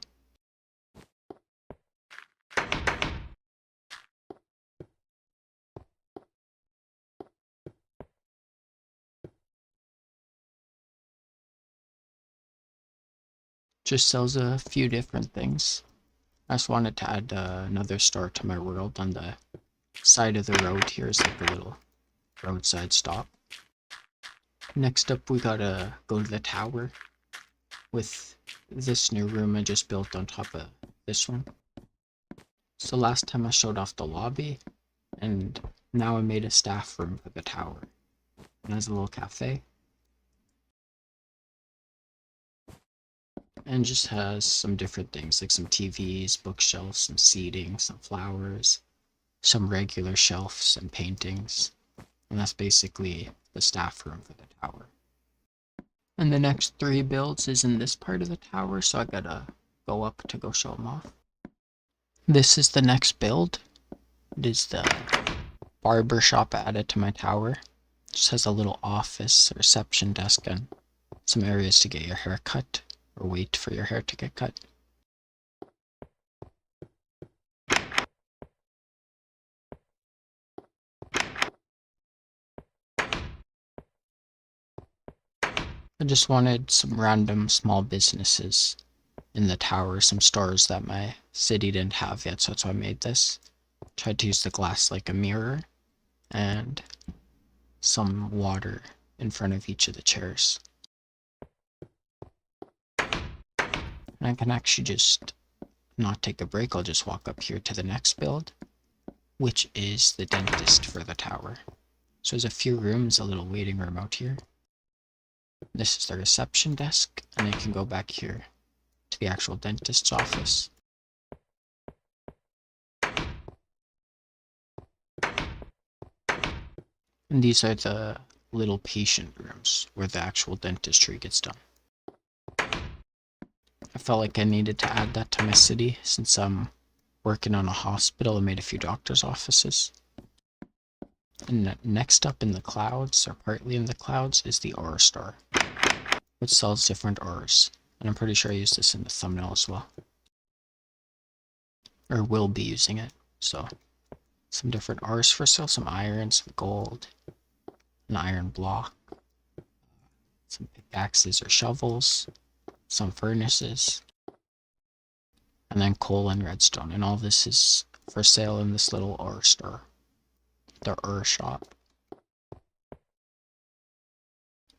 Speaker 1: Just sells a few different things. I just wanted to add another store to my world on the side of the road. Here's like a little roadside stop. Next up, we gotta go to the tower with this new room I just built on top of this one. So last time I showed off the lobby, and now I made a staff room for the tower. And there's a little cafe. And just has some different things, like some TVs, bookshelves, some seating, some flowers, some regular shelves and paintings. And that's basically the staff room for the tower. And the next 3 builds is in this part of the tower, so I gotta go up to go show them off. This is the next build. It is the barber shop added to my tower. It just has a little office, a reception desk, and some areas to get your hair cut, or wait for your hair to get cut. I just wanted some random small businesses in the tower, some stores that my city didn't have yet, so that's why I made this. Tried to use the glass like a mirror, and some water in front of each of the chairs. And I can actually just not take a break, I'll just walk up here to the next build, which is the dentist for the tower. So there's a few rooms, a little waiting room out here. This is the reception desk, and I can go back here to the actual dentist's office. And these are the little patient rooms where the actual dentistry gets done. I felt like I needed to add that to my city since I'm working on a hospital and made a few doctor's offices. And next up in the clouds, or partly in the clouds, is the aura store, which sells different auras. And I'm pretty sure I used this in the thumbnail as well. Or will be using it. So, some different auras for sale, some iron, some gold, an iron block, some pickaxes or shovels, some furnaces, and then coal and redstone. And all this is for sale in this little aura store, the aura shop.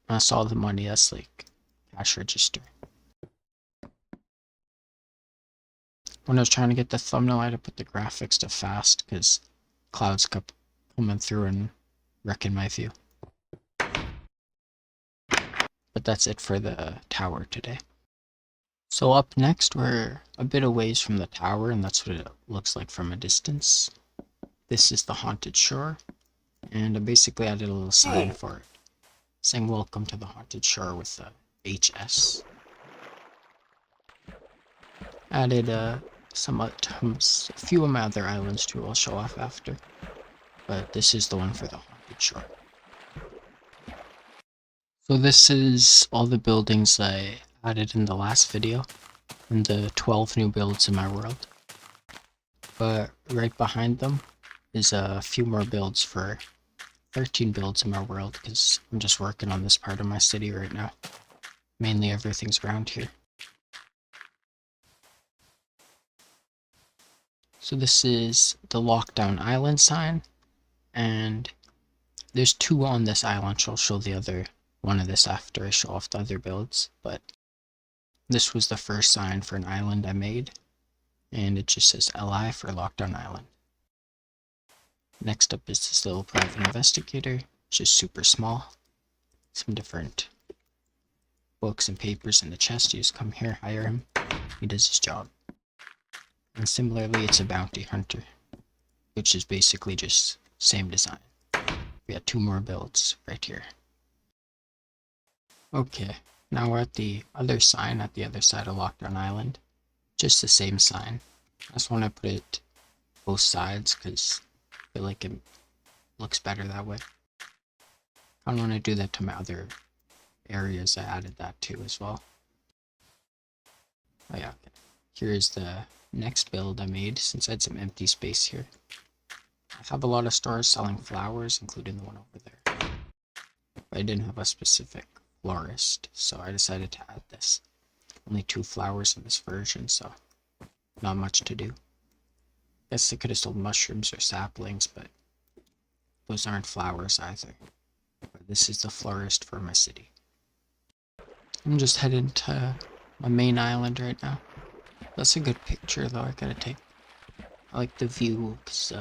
Speaker 1: And I saw the money, that's like cash register. When I was trying to get the thumbnail, I had to put the graphics to fast because clouds kept coming through and wrecking my view. But that's it for the tower today. So up next, we're a bit away from the tower, and that's what it looks like from a distance. This is the haunted shore, and I basically added a little sign for it, saying welcome to the haunted shore with the HS. Added a few of my other islands too, I'll show off after. But this is the one for the haunted shore. So this is all the buildings I added in the last video, and the 12 new builds in my world. But right behind them is a few more builds for 13 builds in my world, because I'm just working on this part of my city right now. Mainly everything's around here. So this is the lockdown island sign, and there's 2 on this island, so I'll show the other one of this after I show off the other builds, but this was the first sign for an island I made, and it just says LI for Lockdown Island. Next up is this little private investigator, just super small. Some different books and papers in the chest. You just come here, hire him, he does his job. And similarly, it's a bounty hunter, which is basically just same design. We had 2 more builds right here. Okay, now we're at the other sign at the other side of Lockdown Island. Just the same sign. I just want to put it both sides because I feel like it looks better that way. I don't want to do that to my other areas. I added that too as well. Oh yeah, okay. Here's the next build I made since I had some empty space here. I have a lot of stores selling flowers, including the one over there. But I didn't have a specific florist, so I decided to add this. Only 2 flowers in this version, so not much to do. Guess I could have sold mushrooms or saplings, but those aren't flowers either. But this is the florist for my city. I'm just heading to my main island right now. That's a good picture though, I gotta take. I like the view, because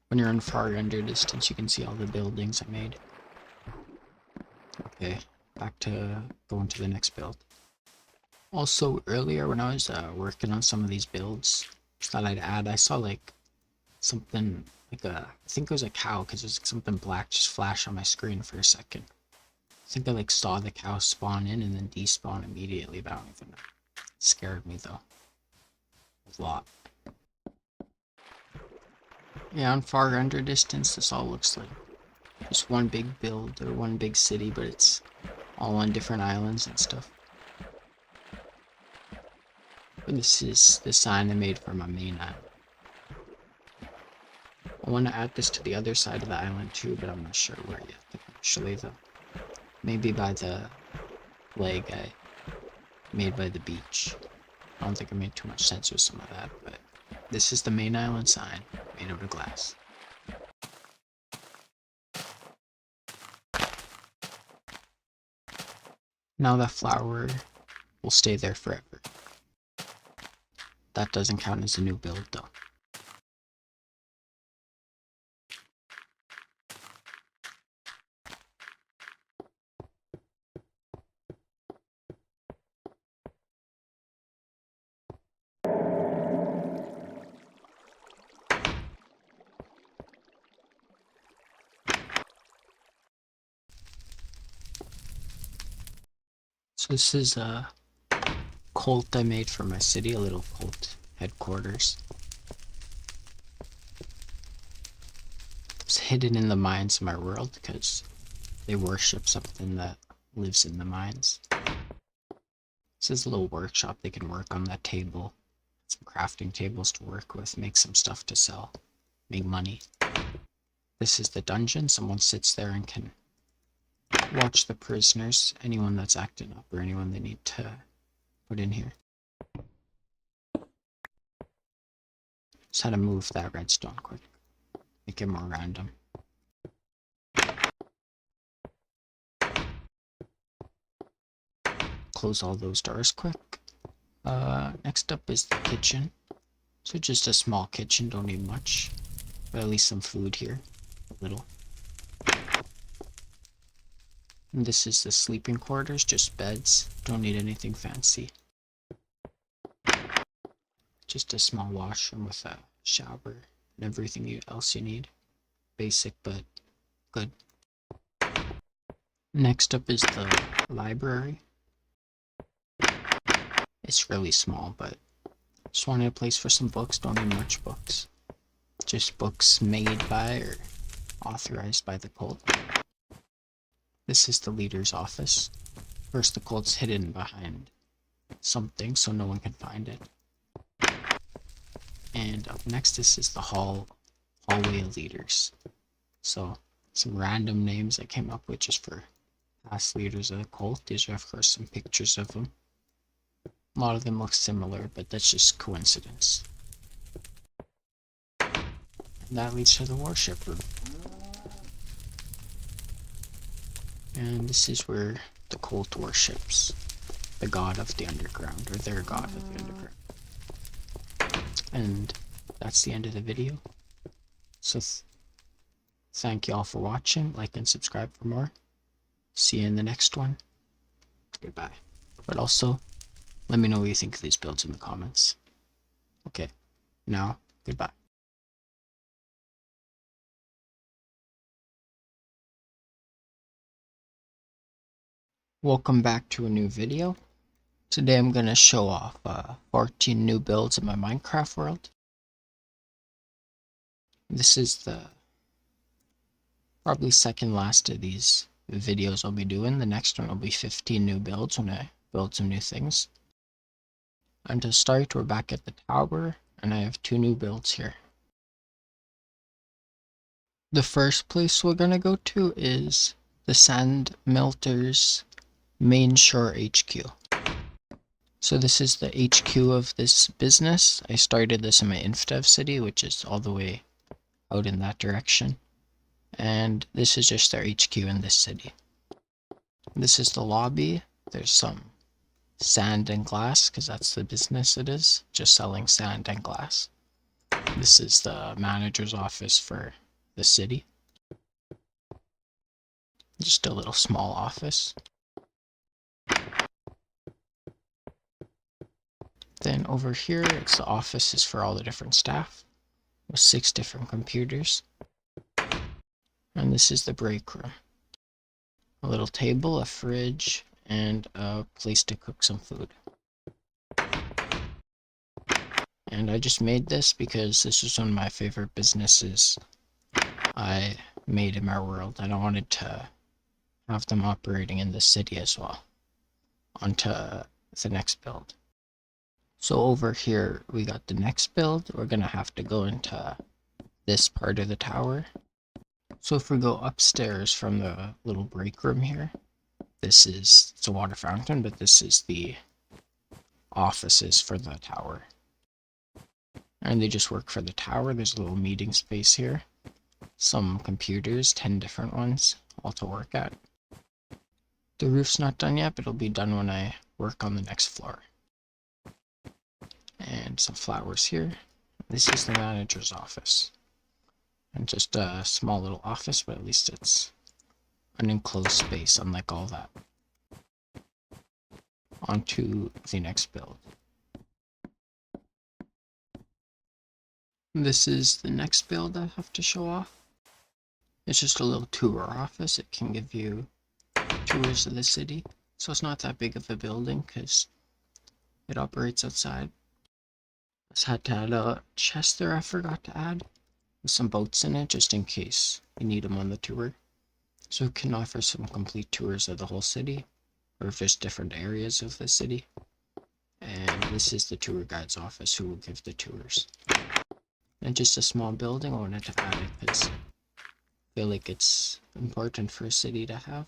Speaker 1: when you're in far render distance you can see all the buildings I made. Okay, back to going to the next build. Also earlier when I was working on some of these builds that I'd add, I saw like something like I think it was a cow, because there's something black just flash on my screen for a second. I think I like saw the cow spawn in and then despawn immediately, but I don't even know. It scared me though. A lot. Yeah, on far render distance, this all looks like just one big build or one big city, but it's all on different islands and stuff. But this is the sign I made for my main island. I want to add this to the other side of the island too, but I'm not sure where yet. Actually, though, maybe by the flag I made by the beach. I don't think I made too much sense with some of that, but this is the main island sign made out of glass. Now that flower will stay there forever. That doesn't count as a new build though. So this is a cult I made for my city, a little cult headquarters. It's hidden in the mines of my world because they worship something that lives in the mines. This is a little workshop. They can work on that table. Some crafting tables to work with, make some stuff to sell, make money. This is the dungeon. Someone sits there and can watch the prisoners, anyone that's acting up or anyone they need to put in here. Just had to move that redstone quick, make it more random. Close all those doors quick. Next up is the kitchen. So just a small kitchen, don't need much, but at least some food here, a little. And this is the sleeping quarters, just beds, don't need anything fancy. Just a small washroom with a shower and everything else you need. Basic, but good. Next up is the library. It's really small, but just wanted a place for some books, don't need much books. Just books made by or authorized by the cult. This is the leader's office. First, the cult's hidden behind something so no one can find it. And up next, this is the hallway of leaders. So some random names I came up with just for past leaders of the cult. These are of course some pictures of them. A lot of them look similar, but that's just coincidence. And that leads to the worship room. And this is where the cult worships the god of the underground, or their god of the underground. And that's the end of the video. So thank you all for watching. Like and subscribe for more. See you in the next one. Goodbye. But also, let me know what you think of these builds in the comments. Okay, now, goodbye. Welcome back to a new video. Today I'm going to show off 14 new builds in my Minecraft world. This is the probably second last of these videos I'll be doing. The next one will be 15 new builds when I build some new things. And to start, we're back at the tower, and I have 2 new builds here. The first place we're going to go to is the Sand Melter's main shore HQ. So this is the HQ of this business. I started this in my InfDev city, which is all the way out in that direction. And this is just their HQ in this city. This is the lobby. There's some sand and glass, because that's the business it is, just selling sand and glass. This is the manager's office for the city. Just a little small office. Then over here, it's the offices for all the different staff. with 6 different computers. And this is the break room. A little table, a fridge, and a place to cook some food. And I just made this because this is one of my favorite businesses I made in my world, and I wanted to have them operating in the city as well. On to the next build. So over here we got the next build. We're gonna have to go into this part of the tower. So if we go upstairs from the little break room here, it's a water fountain, but this is the offices for the tower. And they just work for the tower. There's a little meeting space here. Some computers, 10 different ones, all to work at. The roof's not done yet, but it'll be done when I work on the next floor. And some flowers here. This is the manager's office. And just a small little office, but at least it's an enclosed space, unlike all that. On to the next build. This is the next build I have to show off. It's just a little tour office. It can give you tours of the city. So it's not that big of a building because it operates outside. Just had to add a chest there I forgot to add, with some boats in it just in case you need them on the tour. So it can offer some complete tours of the whole city, or if there's different areas of the city. And this is the tour guide's office who will give the tours. And just a small building, I wanted to add it because I feel like it's important for a city to have.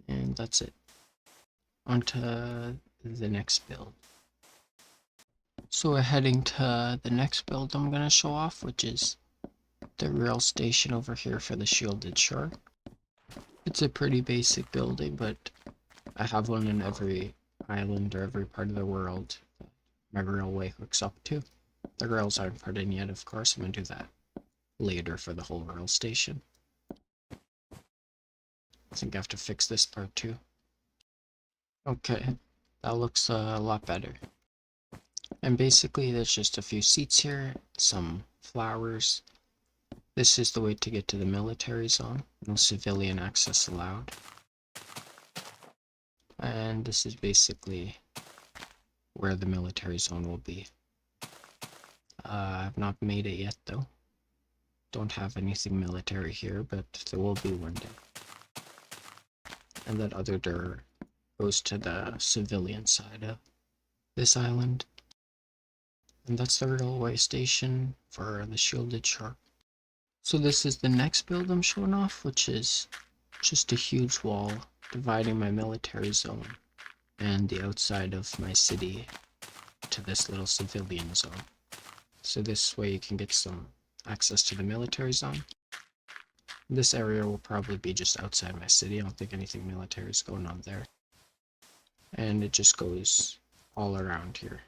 Speaker 1: And that's it. On to the next build. So we're heading to the next build I'm going to show off, which is the rail station over here for the shielded shore. It's a pretty basic building, but I have one in every island or every part of the world that my railway hooks up to. The rails aren't put in yet, of course. I'm going to do that later for the whole rail station. I think I have to fix this part too. Okay, that looks a lot better. And basically there's just a few seats here, some flowers. This is the way to get to the military zone. No civilian access allowed. And this is basically where the military zone will be. I've not made it yet though. Don't have anything military here, but there will be one day. And that other door goes to the civilian side of this island. And that's the railway station for the shielded shore. So this is the next build I'm showing off, which is just a huge wall dividing my military zone and the outside of my city to this little civilian zone. So this way you can get some access to the military zone. This area will probably be just outside my city. I don't think anything military is going on there. And it just goes all around here.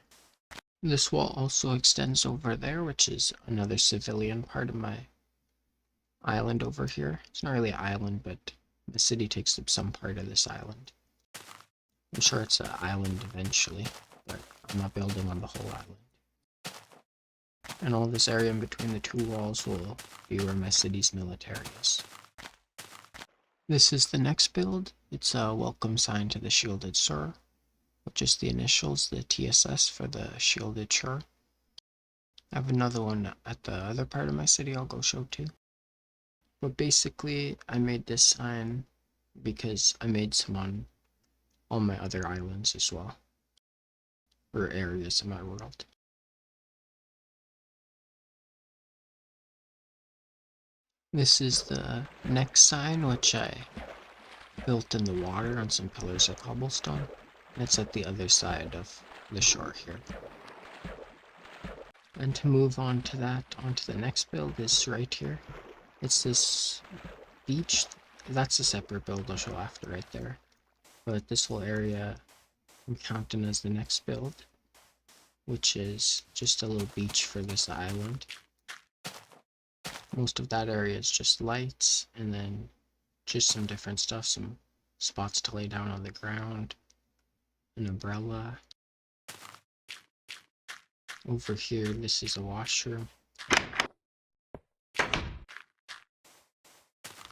Speaker 1: This wall also extends over there, which is another civilian part of my island over here. It's not really an island, but the city takes up some part of this island. I'm sure it's an island eventually, but I'm not building on the whole island. And all this area in between the two walls will be where my city's military is. This is the next build. It's a welcome sign to the shielded shore, which is the initials, the TSS for the shielded shore. I have another one at the other part of my city I'll go show too. But basically, I made this sign because I made some on all my other islands as well, or areas of my world. This is the next sign, which I built in the water on some pillars of cobblestone. And it's at the other side of the shore here. And to move on to that, onto the next build is right here. It's this beach. That's a separate build I'll show after right there. But this whole area I'm counting as the next build, which is just a little beach for this island. Most of that area is just lights, and then just some different stuff, some spots to lay down on the ground, an umbrella. Over here, this is a washroom.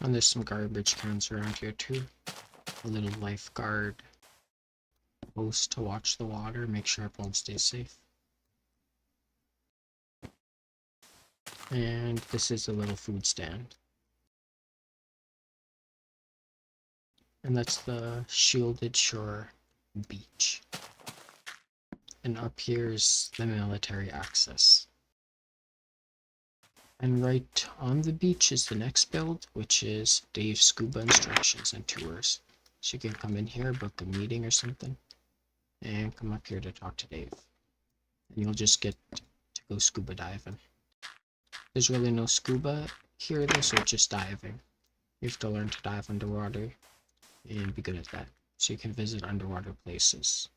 Speaker 1: And there's some garbage cans around here too. A little lifeguard post to watch the water, make sure everyone stays safe. And this is a little food stand. And that's the Shielded Shore Beach. And up here's the military access. And right on the beach is the next build, which is Dave's Scuba Instructions and Tours. So you can come in here, book a meeting or something, and come up here to talk to Dave. And you'll just get to go scuba diving. There's really no scuba here though, so it's just diving. You have to learn to dive underwater and be good at that, so you can visit underwater places.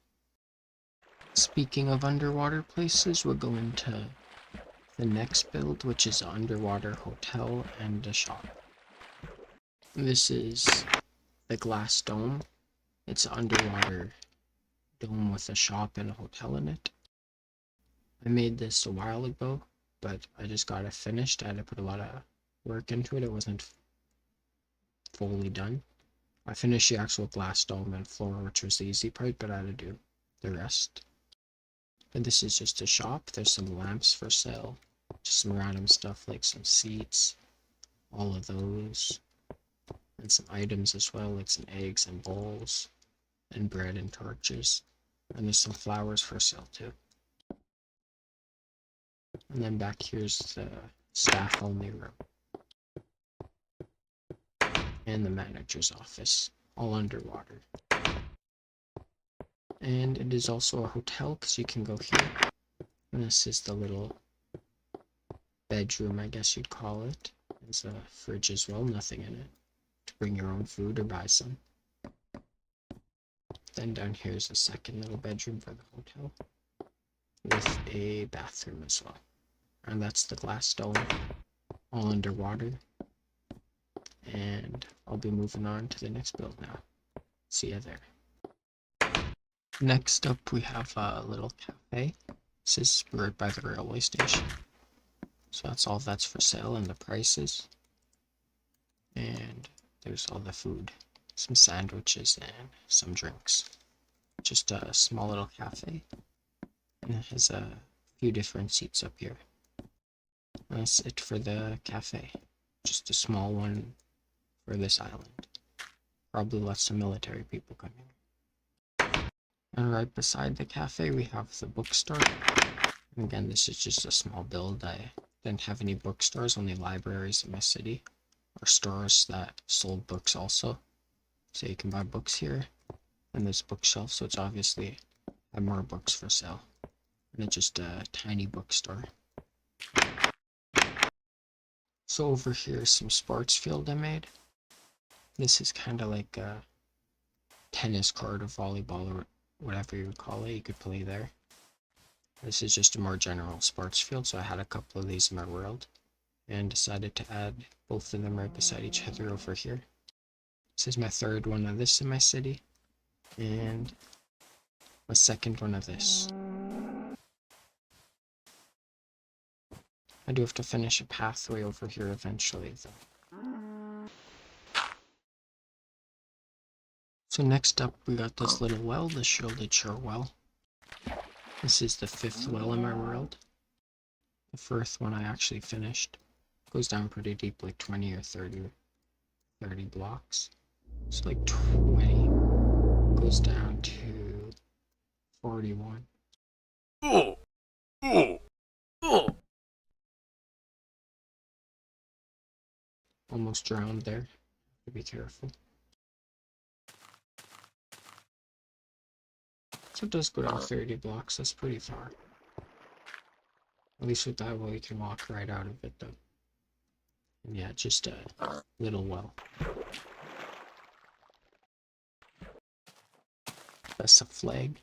Speaker 1: Speaking of underwater places, we're going to the next build, which is an underwater hotel and a shop. This is the glass dome. It's an underwater dome with a shop and a hotel in it. I made this a while ago, but I just got it finished. I had to put a lot of work into it. It wasn't fully done. I finished the actual glass dome and floor, which was the easy part, but I had to do the rest. And this is just a shop. There's some lamps for sale. Just some random stuff like some seats, all of those, and some items as well, like some eggs and bowls, and bread and torches. And there's some flowers for sale too. And then back here's the staff only room. And the manager's office, all underwater. And it is also a hotel, because you can go here. And this is the little bedroom, I guess you'd call it. There's a fridge as well, nothing in it. To bring your own food or buy some. Then down here is a second little bedroom for the hotel, with a bathroom as well. And that's the glass dome, all underwater. And I'll be moving on to the next build now. See ya there. Next up we have a little cafe. This is right by the railway station. So that's all that's for sale and the prices. And there's all the food. Some sandwiches and some drinks. Just a small little cafe. And it has a few different seats up here. And that's it for the cafe. Just a small one for this island. Probably let some military people come here. And right beside the cafe we have the bookstore. And again, this is just a small build. I didn't have any bookstores, only libraries in my city, or stores that sold books also. So you can buy books here. And there's bookshelf, so it's obviously have more books for sale. And it's just a tiny bookstore. So over here is some sports field I made. This is kind of like a tennis court or volleyball or whatever you would call it. You could play there. This is just a more general sports field, so I had a couple of these in my world and decided to add both of them right beside each other over here. This is my third one of this in my city, and my second one of this. I do have to finish a pathway over here eventually though. So next up we got this little well, the Shielded Shore well. This is the 5th well in my world. The first one I actually finished. Goes down pretty deep, like 20 or 30 blocks. It's like 20. Goes down to 41. Almost drowned there. Be careful. So it does go down 30 blocks, that's pretty far. At least with that well you can walk right out of it though. And yeah, just a little well. That's a flag.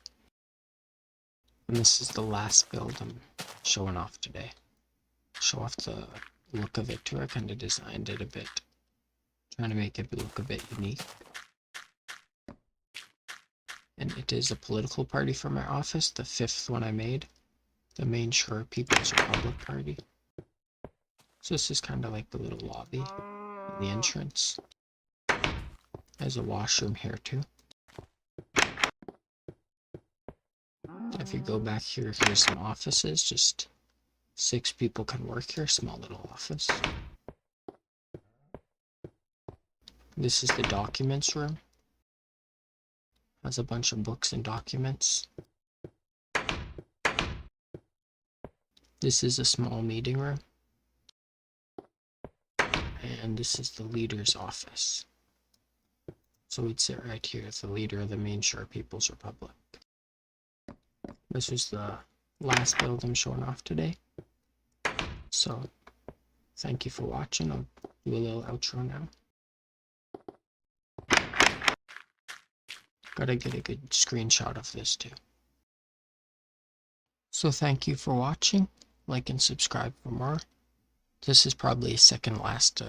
Speaker 1: And this is the last build I'm showing off today. Show off the look of it too. I kind of designed it a bit. Trying to make it look a bit unique. And it is a political party for my office, the 5th one I made. The Main Shore People's Republic Party. So this is kind of like the little lobby. the entrance. There's a washroom here too. If you go back here, here's some offices. Just 6 people can work here. Small little office. This is the documents room. Has a bunch of books and documents. This is a small meeting room. And this is the leader's office. So we'd sit right here as the leader of the Main Shore People's Republic. This is the last build I'm showing off today. So, thank you for watching. I'll do a little outro now. Gotta get a good screenshot of this too. So thank you for watching. Like and subscribe for more. This is probably second last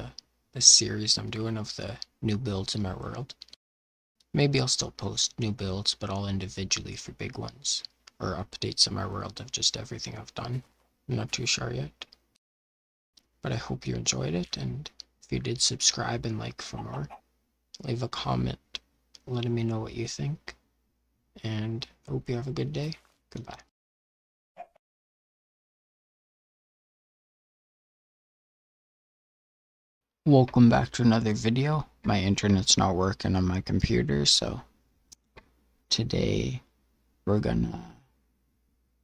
Speaker 1: this series I'm doing of the new builds in my world. Maybe I'll still post new builds, but all individually for big ones. Or updates in my world of just everything I've done. I'm not too sure yet. But I hope you enjoyed it, and if you did, subscribe and like for more. Leave a comment letting me know what you think. And I hope you have a good day. Goodbye. Welcome back to another video. My internet's not working on my computer, so today we're gonna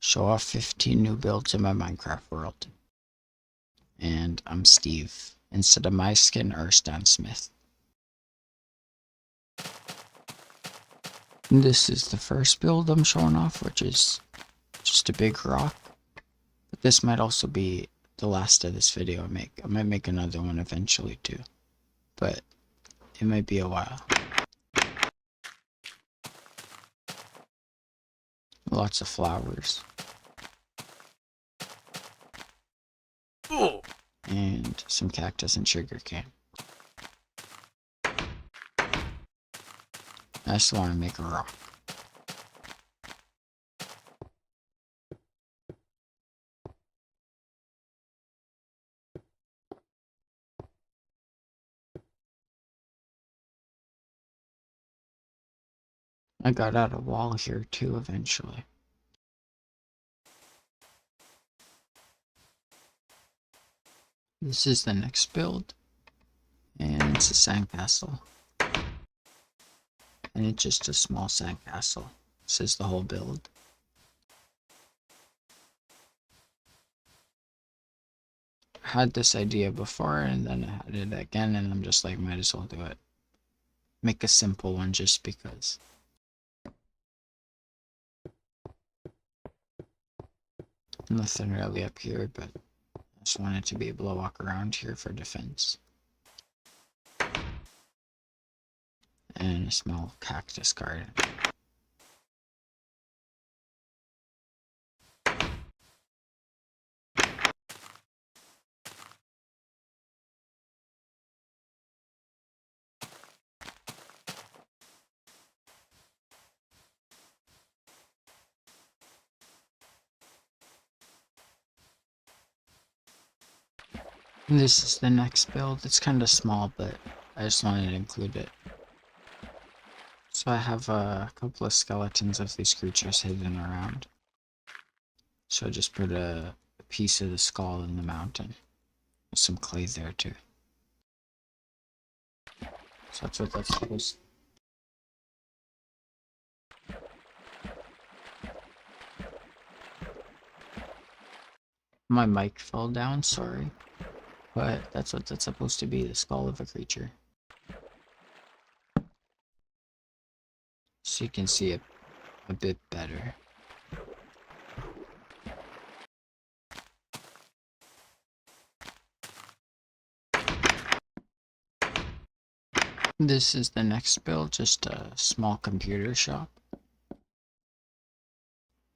Speaker 1: show off 15 new builds in my Minecraft world. And I'm Steve, instead of my skin or Stan Smith. This is the first build I'm showing off, which is just a big rock. But this might also be the last of this video I make. I might make another one eventually too, but it might be a while. Lots of flowers. And some cactus and sugarcane. I just want to make a rock. I got out a wall here too eventually. This is the next build. And it's a sandcastle. And it's just a small sandcastle. This is the whole build. I had this idea before and then I had it again and I'm just like, might as well do it. Make a simple one just because. Nothing really up here, but I just wanted to be able to walk around here for defense. And a small cactus garden. This is the next build. It's kind of small, but I just wanted to include it. So I have a couple of skeletons of these creatures hidden around. So I just put a piece of the skull in the mountain. With some clay there too. So that's what that's supposed to. My mic fell down, sorry. But that's what that's supposed to be, the skull of a creature. So you can see it a bit better. This is the next build, just a small computer shop.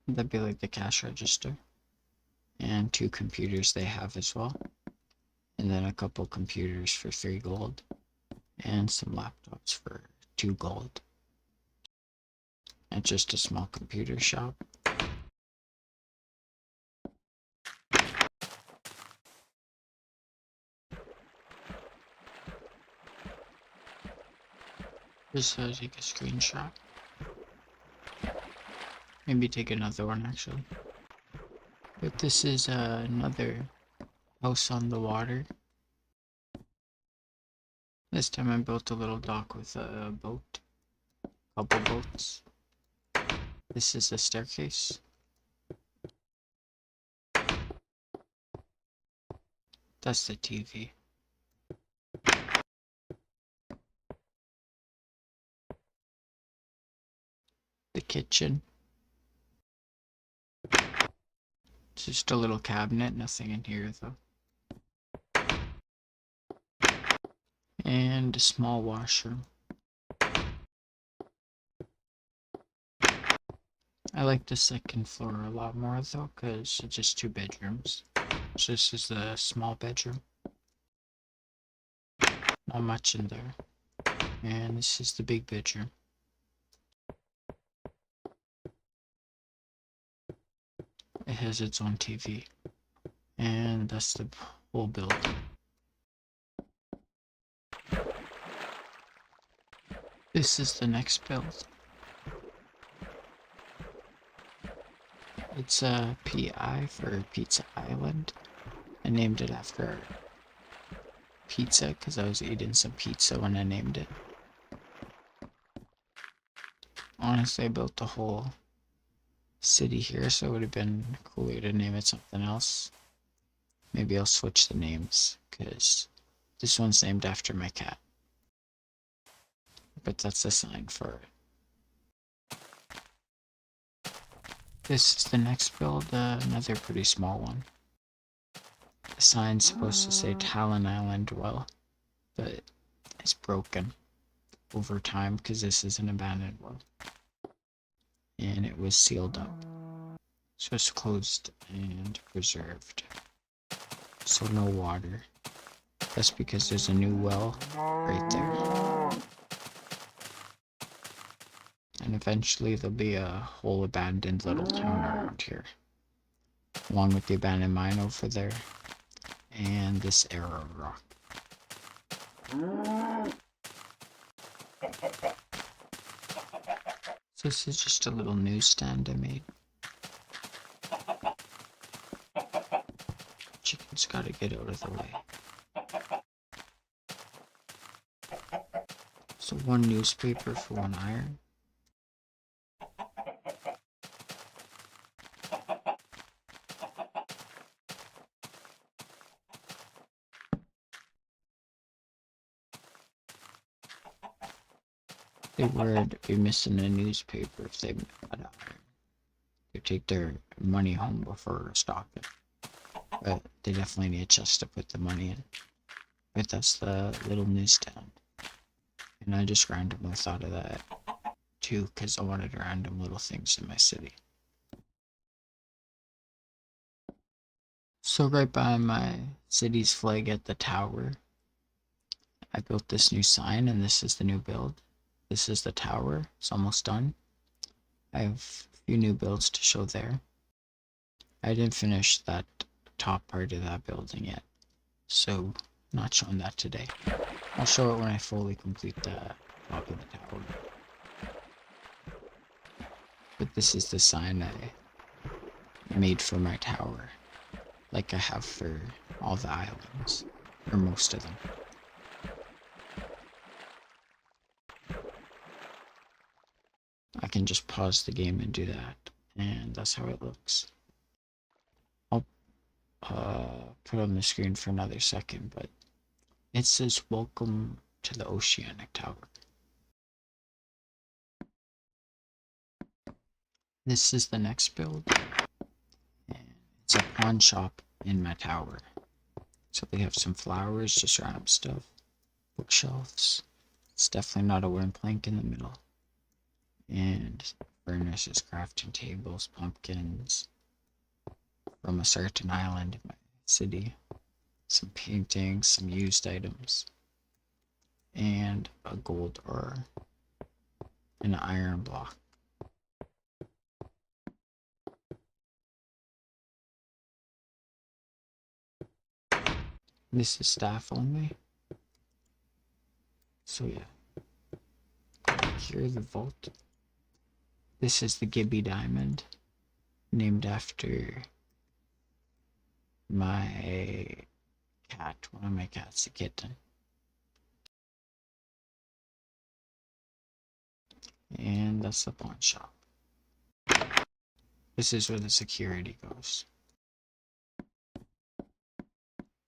Speaker 1: That'd be like the cash register. And 2 computers they have as well. And then a couple computers for 3 gold. And some laptops for 2 gold. And just a small computer shop. Just take a screenshot. Maybe take another one actually. But this is another house on the water. This time I built a little dock with a boat. Couple boats. This is the staircase. That's the TV. The kitchen. It's just a little cabinet, nothing in here though. And a small washroom. I like the second floor a lot more though, because it's just 2 bedrooms. So this is the small bedroom. Not much in there. And this is the big bedroom. It has its own TV. And that's the whole building. This is the next build. It's a PI for Pizza Island. I named it after pizza because I was eating some pizza when I named it. Honestly, I built the whole city here, so it would have been cooler to name it something else. Maybe I'll switch the names because this one's named after my cat. But that's the sign for it. This is the next build, another pretty small one. The sign's supposed to say Talon Island well, but it's broken over time because this is an abandoned well. And it was sealed up. So it's closed and preserved. So no water. That's because there's a new well right there. And eventually there'll be a whole abandoned little town around here. Along with the abandoned mine over there. And this arrow rock. So this is just a little newsstand I made. Chicken's gotta get out of the way. So 1 newspaper for 1 iron. They would be missing a newspaper if they got iron. They take their money home before stocking. But they definitely need a chest to put the money in. But that's the little newsstand. And I just randomly thought of that too, because I wanted random little things in my city. So right by my city's flag at the tower, I built this new sign, and this is the new build. This is the tower. It's almost done. I have a few new builds to show there. I didn't finish that top part of that building yet, so not showing that today. I'll show it when I fully complete the top of the tower. But this is the sign I made for my tower, like I have for all the islands, or most of them. I can just pause the game and do that, and that's how it looks. I'll put on the screen for another second, but it says welcome to the Oceanic Tower. This is the next build, and it's a pawn shop in my tower. So they have some flowers, just random stuff, bookshelves. It's definitely not a wooden plank in the middle. And furnaces, crafting tables, pumpkins from a certain island in my city, some paintings, some used items, and a gold ore, and an iron block. This is staff only. So yeah, here, the vault. This is the Gibby Diamond, named after my cat, one of my cats, a kitten. And that's the pawn shop. This is where the security goes.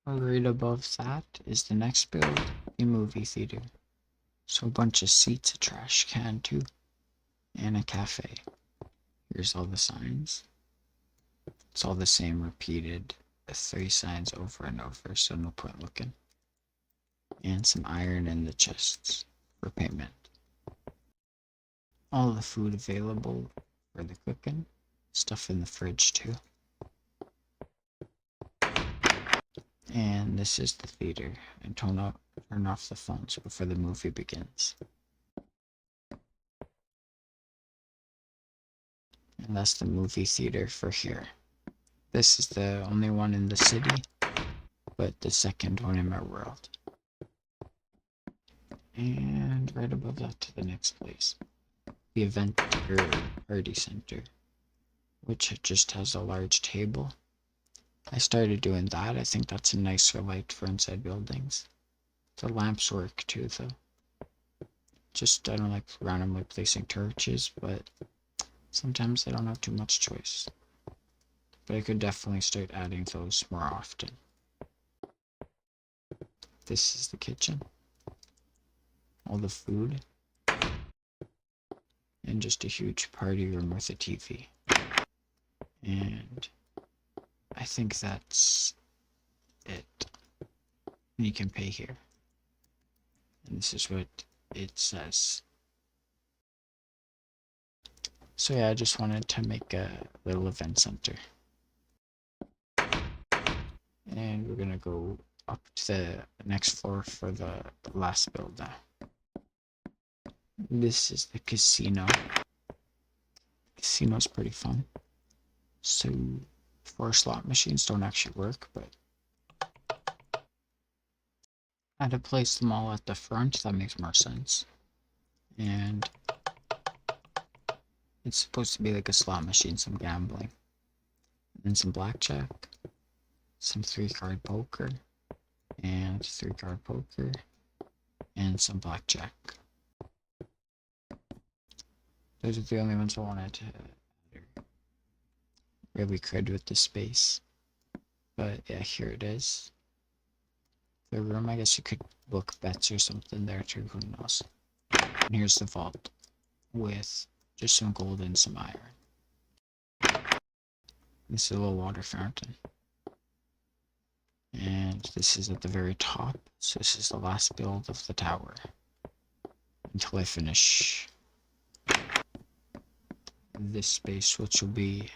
Speaker 1: Right above that is the next build, a movie theater. So a bunch of seats, a trash can too, and a cafe. Here's all the signs. It's all the same repeated, 3 signs over and over, so no point looking. And some iron in the chests for payment. All the food available for the cooking. Stuff in the fridge too. And this is the theater. And turn off the phones before the movie begins. And that's the movie theater for here. This is the only one in the city, but the second one in my world. And right above that to the next place, the event or party center, which just has a large table. I started doing that. I think that's a nicer light for inside buildings. The lamps work too, though. Just, I don't like randomly placing torches, but sometimes I don't have too much choice. But I could definitely start adding those more often. This is the kitchen. All the food. And just a huge party room with a TV. And I think that's it. You can pay here. And this is what it says. So yeah, I just wanted to make a little event center. And we're gonna go up to the next floor for the last build now. This is the casino. Casino's pretty fun. So 4 slot machines don't actually work, but I had to place them all at the front. That makes more sense. And it's supposed to be like a slot machine, some gambling. And then some blackjack, some 3-card poker, and 3-card poker, and some blackjack. Those are the only ones I wanted to really cred with the space. But yeah, here it is. The room, I guess you could book bets or something there too, who knows. And here's the vault with just some gold and some iron. This is a little water fountain. And this is at the very top, so this is the last build of the tower. Until I finish this space, which will be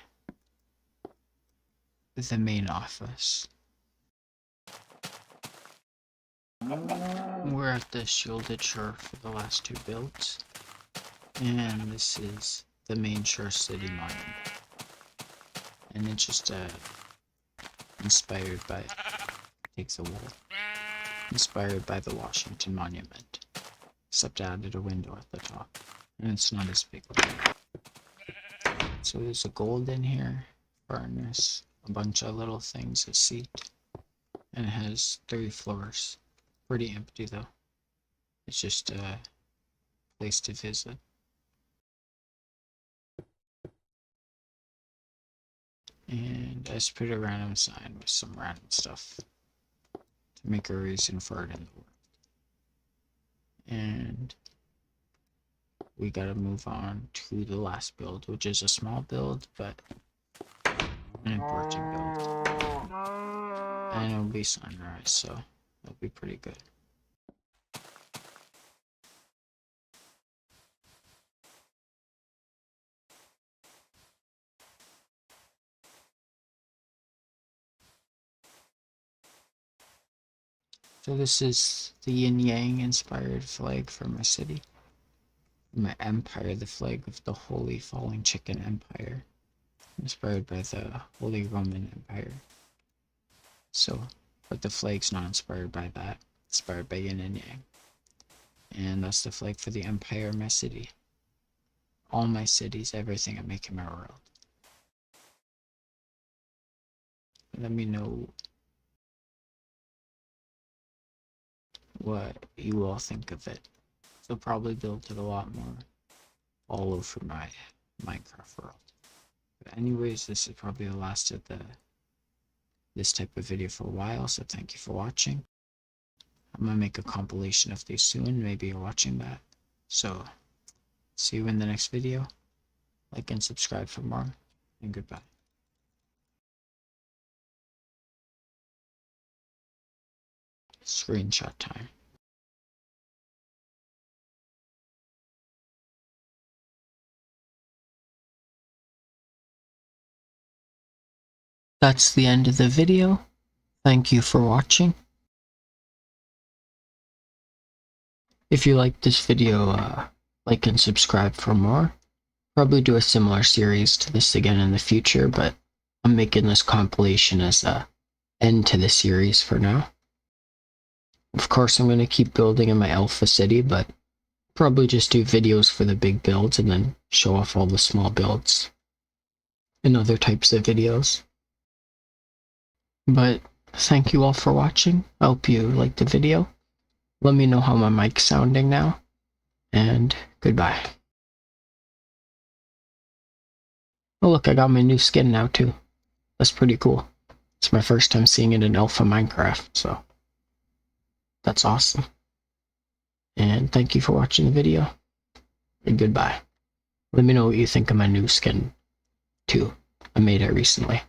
Speaker 1: the main office. We're at the shielded shore for the last 2 builds. And this is the main shore city monument. And it's just inspired by, takes a wall, inspired by the Washington Monument, except I added a window at the top, and it's not as big. So there's a gold in here, furnace, a bunch of little things, a seat, and it has 3 floors. Pretty empty though. It's just a place to visit. And I just put a random sign with some random stuff to make a reason for it in the world. And we gotta move on to the last build, which is a small build, but an important build. And it'll be sunrise, so it'll be pretty good. So this is the yin yang inspired flag for my city. My empire, the flag of the Holy Falling Chicken Empire, inspired by the Holy Roman Empire. So, but the flag's not inspired by that, inspired by yin and yang. And that's the flag for the empire of my city. all my cities, everything I make in my world. Let me know what you all think of it. So probably build it a lot more all over my Minecraft world. But anyways, this is probably the last of this type of video for a while, so thank you for watching. I'm gonna make a compilation of these soon, maybe you're watching that. So see you in the next video. Like and subscribe for more, and goodbye. Screenshot time. That's the end of the video. Thank you for watching. If you liked this video, like and subscribe for more. Probably do a similar series to this again in the future, but I'm making this compilation as a end to the series for now. Of course, I'm going to keep building in my alpha city, but probably just do videos for the big builds and then show off all the small builds in other types of videos. But thank you all for watching. I hope you liked the video. Let me know how my mic's sounding now, and goodbye. Oh look, I got my new skin now too. That's pretty cool. It's my first time seeing it in alpha Minecraft, so that's awesome. And thank you for watching the video, and goodbye. Let me know what you think of my new skin too. I made it recently.